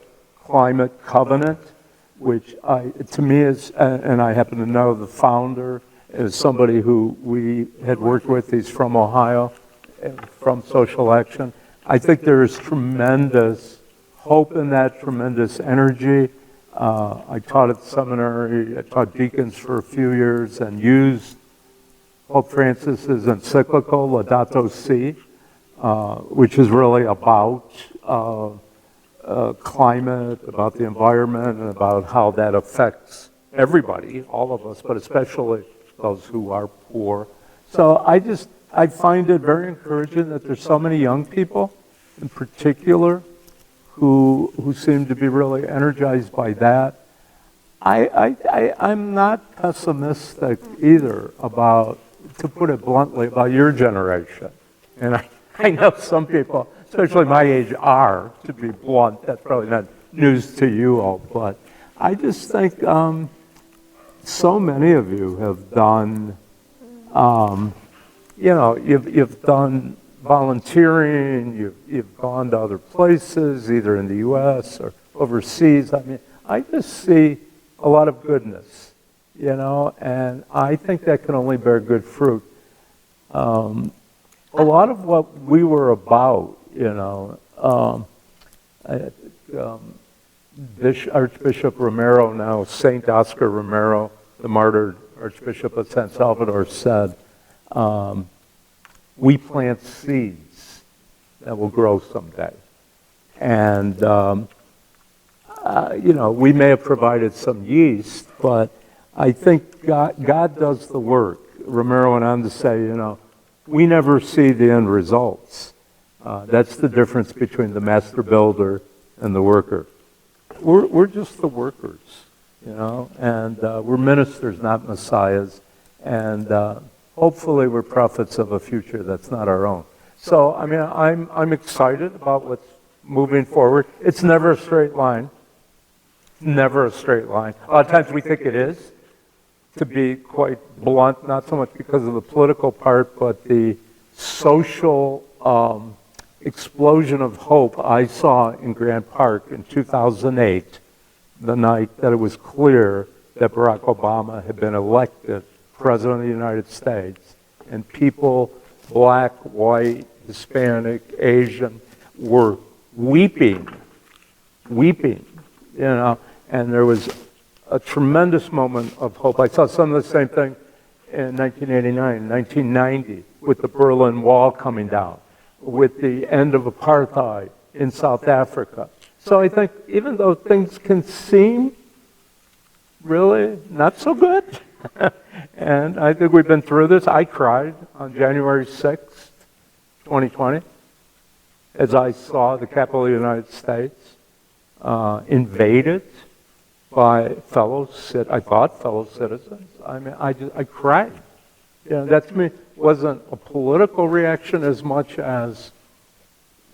climate covenant, which to me is, and I happen to know the founder is somebody who we had worked with. He's from Ohio, from Social Action. I think there is tremendous hope in that, tremendous energy. I taught at seminary, I taught deacons for a few years and used Pope Francis's encyclical, Laudato Si, which is really about climate, about the environment, and about how that affects everybody, all of us, but especially those who are poor. So I find it very encouraging that there's so many young people in particular who seem to be really energized by that. I'm not pessimistic either about, to put it bluntly, about your generation. And I know some people, especially my age, are, to be blunt. That's probably not news to you all, but I just think so many of you have done, you've done volunteering, you've gone to other places, either in the U.S. or overseas. I mean, I just see a lot of goodness, and I think that can only bear good fruit. A lot of what we were about, Archbishop Romero, now Saint Oscar Romero, the martyred Archbishop of San Salvador, said, we plant seeds that will grow someday. And, we may have provided some yeast, but I think God does the work. Romero went on to say, we never see the end results. That's the difference between the master builder and the worker. We're just the workers, and we're ministers, not messiahs. And hopefully we're prophets of a future that's not our own. So, I mean, I'm excited about what's moving forward. It's never a straight line. Never a straight line. A lot of times we think it is, to be quite blunt, not so much because of the political part, but the social explosion of hope I saw in Grant Park in 2008, the night that it was clear that Barack Obama had been elected President of the United States, and people, black, white, Hispanic, Asian, were weeping, and there was a tremendous moment of hope. I saw some of the same thing in 1989, 1990, with the Berlin Wall coming down, with the end of apartheid in South Africa. So I think even though things can seem really not so good, and I think we've been through this. I cried on January 6th, 2020, as I saw the capital of the United States invaded by fellow citizens. I mean, I cried. That to me wasn't a political reaction as much as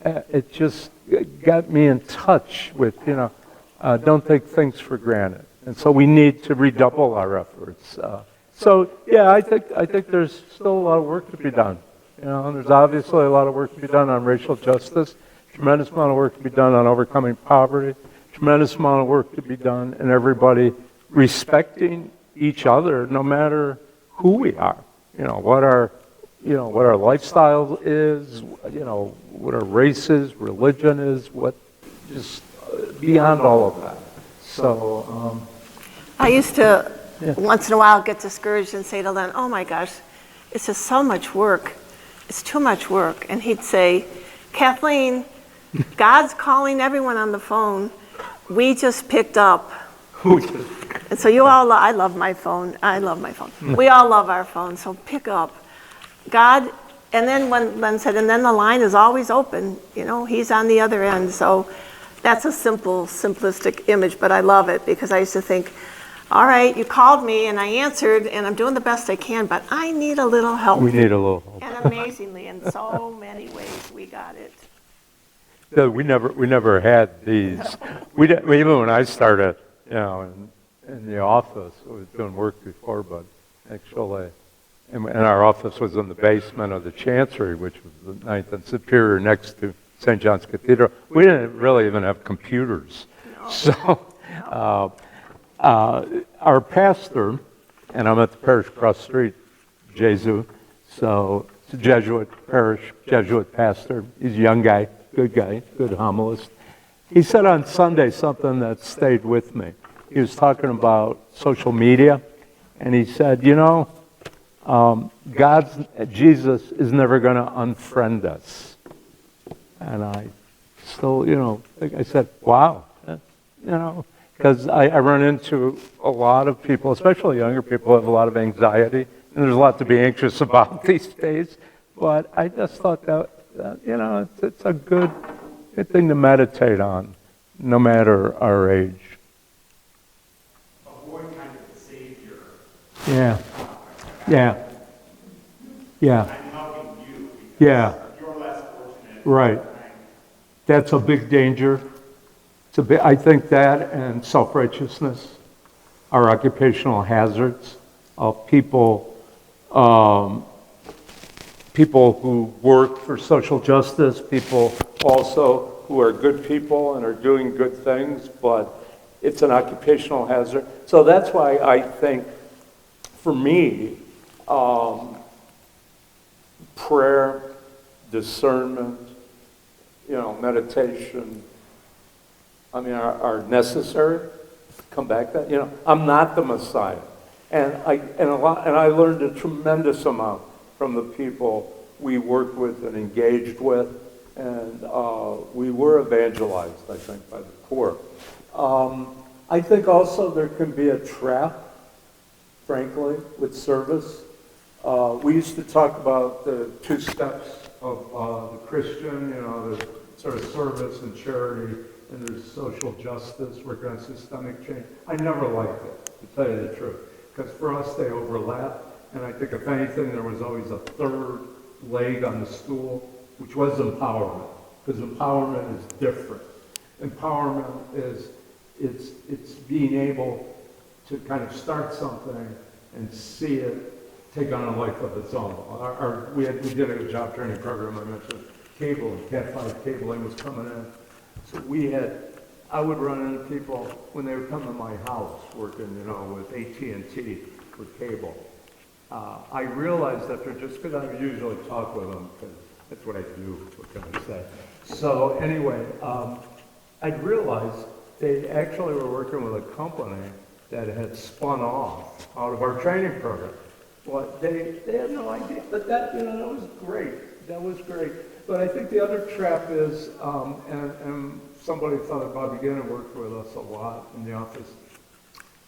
it just got me in touch with, don't take things for granted. And so we need to redouble our efforts. I think there's still a lot of work to be done. There's obviously a lot of work to be done on racial justice, tremendous amount of work to be done on overcoming poverty, tremendous amount of work to be done in everybody respecting each other, no matter who we are. What our lifestyle is, what our race is, religion is, just beyond all of that. So, I used to, once in a while, get discouraged and say to Len, oh my gosh, it's just so much work. It's too much work. And he'd say, Kathleen, God's calling everyone on the phone. We just picked up. And so you all, I love my phone. We all love our phone, so pick up. God, and then when Len said, and then the line is always open. He's on the other end. So that's a simple, simplistic image, but I love it because I used to think, all right, you called me and I answered and I'm doing the best I can, but I need a little help. We need a little help. And amazingly, in so many ways, we got it. We never had these. Even when I started, in the office, I was doing work before, but actually and our office was in the basement of the Chancery, which was the Ninth and Superior next to St. John's Cathedral. We didn't really even have computers. So our pastor, and I'm at the parish across the street, Jesuit, so it's a Jesuit parish, Jesuit pastor. He's a young guy, good homilist. He said on Sunday something that stayed with me. He was talking about social media, and he said, Jesus is never going to unfriend us. And I still, I said, wow, because I run into a lot of people, especially younger people, who have a lot of anxiety, and there's a lot to be anxious about these days. But I just thought that it's a good thing to meditate on, no matter our age. Avoid kind of the savior. Yeah. I'm helping you because you're less fortunate. Right. That's a big danger. I think that and self-righteousness are occupational hazards of people who work for social justice, people also who are good people and are doing good things, but it's an occupational hazard. So that's why I think, for me, prayer, discernment, meditation, are necessary. Come back to that. I'm not the Messiah, and I learned a tremendous amount from the people we worked with and engaged with, and we were evangelized, I think, by the poor. I think also there can be a trap, frankly, with service. We used to talk about the 2 steps of the Christian, the sort of service and charity, and there's social justice, work on systemic change. I never liked it, to tell you the truth, because for us they overlap, and I think if anything there was always a third leg on the stool, which was empowerment, because empowerment is different. Empowerment is it's being able to kind of start something and see it take on a life of its own. We did a job training program, I mentioned cabling, Cat 5 cabling was coming in. So I would run into people when they would come to my house working, with AT&T for cable. I realized after, just because I usually talk with them, because that's what I do, what can I say? So anyway, I'd realized they actually were working with a company that had spun off out of our training program. Well, they had no idea, but that was great. That was great. But I think the other trap is, and somebody thought about beginning to work with us a lot in the office.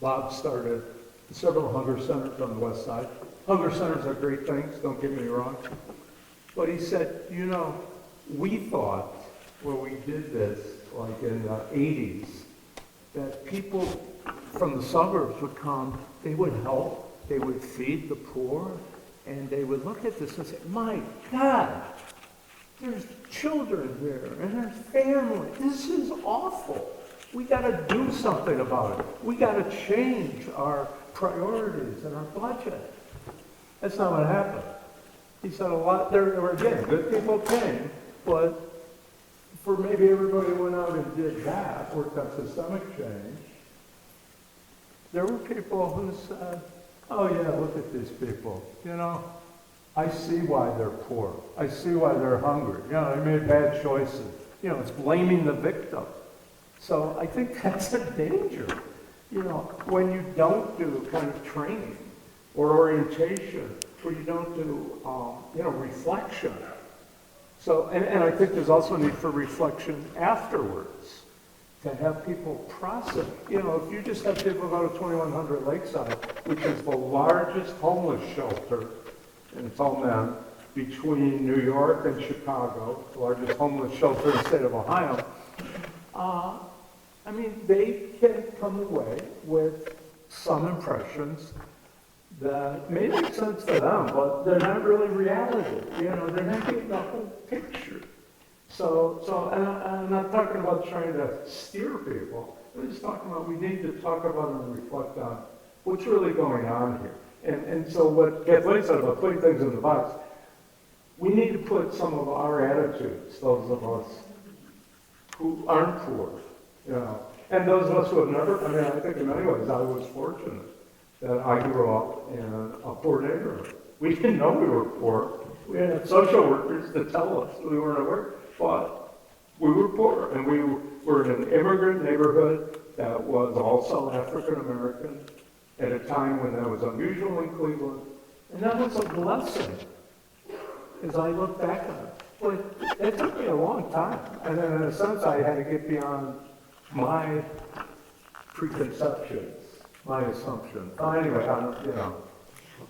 Bob started several hunger centers on the west side. Hunger centers are great things, don't get me wrong. But he said, we thought when we did this, like in the 80s, that people from the suburbs would come, they would help, they would feed the poor, and they would look at this and say, my God, there's children here, and there's family. This is awful. We got to do something about it. We got to change our priorities and our budget. That's not what happened. He said there were, again, good people came, but for maybe everybody who went out and did that, worked on systemic change, there were people who said, oh yeah, look at these people. I see why they're poor. I see why they're hungry. They made bad choices. It's blaming the victim. So I think that's a danger. When you don't do kind of training or orientation, or you don't do, reflection. So, and I think there's also a need for reflection afterwards, to have people process. If you just have people go to 2100 Lakeside, which is the largest homeless shelter, and it's all men, between New York and Chicago, the largest homeless shelter in the state of Ohio, they can come away with some impressions that may make sense to them, but they're not really reality. They're not getting the whole picture. So, and I'm not talking about trying to steer people. I'm just talking about we need to talk about and reflect on what's really going on here. And so what Kathleen said about putting things in the box, we need to put some of our attitudes, those of us who aren't poor, you know, and those of us who have never, I mean, I think in many ways I was fortunate that I grew up in a poor neighborhood. We didn't know we were poor. We had social workers to tell us we weren't aware, but we were poor, and we were in an immigrant neighborhood that was also African American at a time when that was unusual in Cleveland, and that was a blessing as I look back on it. But it took me a long time, and then in a sense I had to get beyond my preconceptions, my assumptions. Anyway, you know.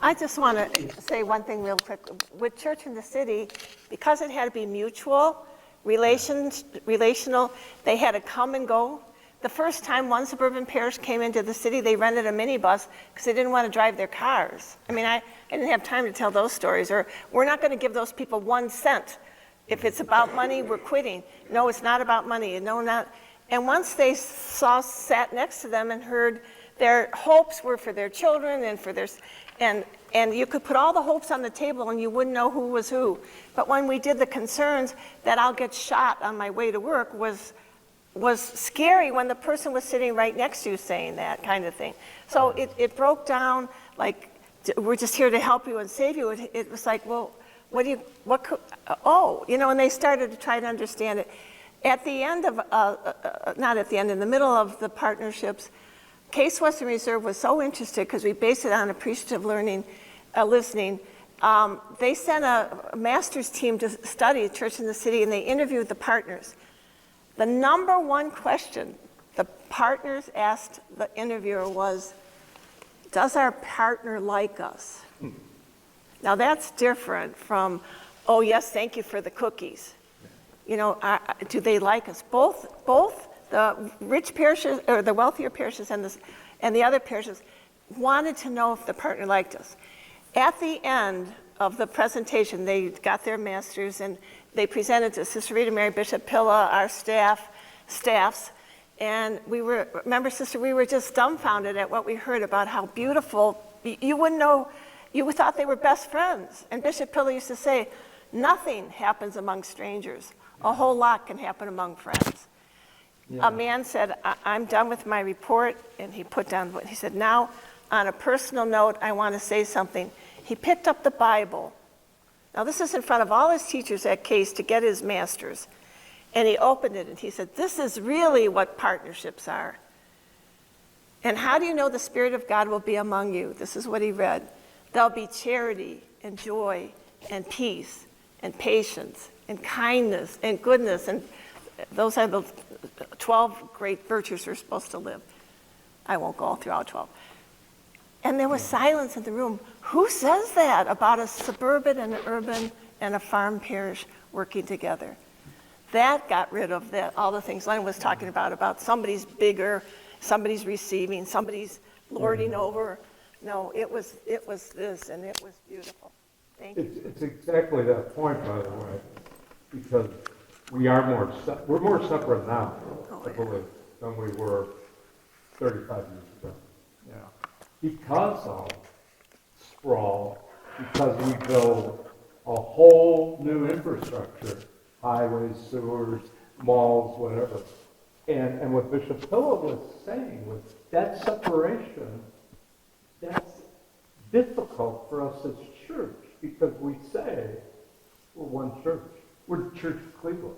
I just want to say one thing real quick. With Church in the City, because it had to be mutual, relational, they had to come and go. The first time one suburban parish came into the city, they rented a minibus because they didn't want to drive their cars. I mean, I didn't have time to tell those stories. Or we're not going to give those people 1 cent. If it's about money, we're quitting. No, it's not about money. No, not. And once they sat next to them and heard their hopes were for their children and for their, and you could put all the hopes on the table and you wouldn't know who was who. But when we did the concerns that I'll get shot on my way to work was scary when the person was sitting right next to you saying that kind of thing. So it broke down like, we're just here to help you and save you. It was like, well, and they started to try to understand it. At the end of, not at the end, in the middle of the partnerships, Case Western Reserve was so interested because we based it on appreciative listening. They sent a master's team to study Church in the City, and they interviewed the partners. The number one question the partners asked the interviewer was, does our partner like us? Now that's different from, oh yes, thank you for the cookies. You know, do they like us? Both the rich parishes, or the wealthier parishes and the other parishes wanted to know if the partner liked us. At the end of the presentation, they got their masters and they presented to Sister Rita Mary, Bishop Pilla, our staffs, and remember Sister, we were just dumbfounded at what we heard about how beautiful, you wouldn't know, you thought they were best friends. And Bishop Pilla used to say, nothing happens among strangers. A whole lot can happen among friends. Yeah. A man said, I'm done with my report, and he put down what he said. Now, on a personal note, I want to say something. He picked up the Bible. Now, this is in front of all his teachers at Case to get his master's. And he opened it, and he said, this is really what partnerships are. And how do you know the Spirit of God will be among you? This is what he read. There'll be charity and joy and peace and patience and kindness and goodness. And those are the 12 great virtues we're supposed to live. I won't go all through all 12. And there was silence in the room. Who says that about a suburban and an urban and a farm parish working together? That got rid of all the things Len was talking about somebody's bigger, somebody's receiving, somebody's lording over. No, it was this, and it was beautiful. Thank you. It's exactly that point, by the way, because we're more separate now, I believe, than we were 35 years ago. Yeah. Because of sprawl, because we build a whole new infrastructure, highways, sewers, malls, whatever. And what Bishop Pilla was saying was that separation, that's difficult for us as church, because we say we're one church. We're the Church of Cleveland.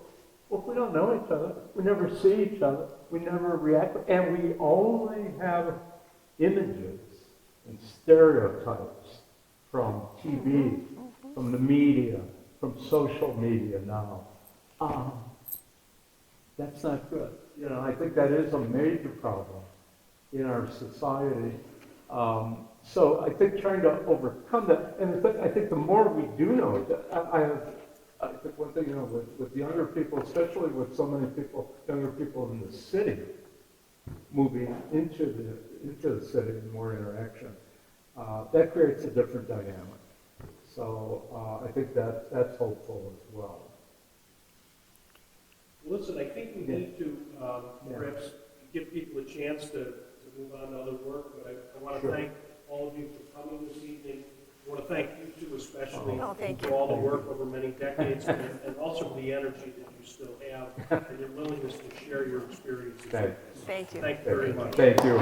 Well, if we don't know each other, we never see each other, we never react, and we only have images and stereotypes from TV, from the media, from social media now. That's not good. You know, I think that is a major problem in our society. So I think trying to overcome that, and I think the more we do know, I think one thing, you know, with younger people, especially with so many younger people in the city, moving into the city and more interaction, that creates a different dynamic. So I think that's hopeful as well. Listen, I think we need to perhaps give people a chance to move on to other work, but I want to thank all of you for coming this evening. I want to thank you two especially Oh, thank for you. all the work over many decades and also for the energy that you still have and your willingness to share your experiences. Thank you. Thank you very much. Thank you.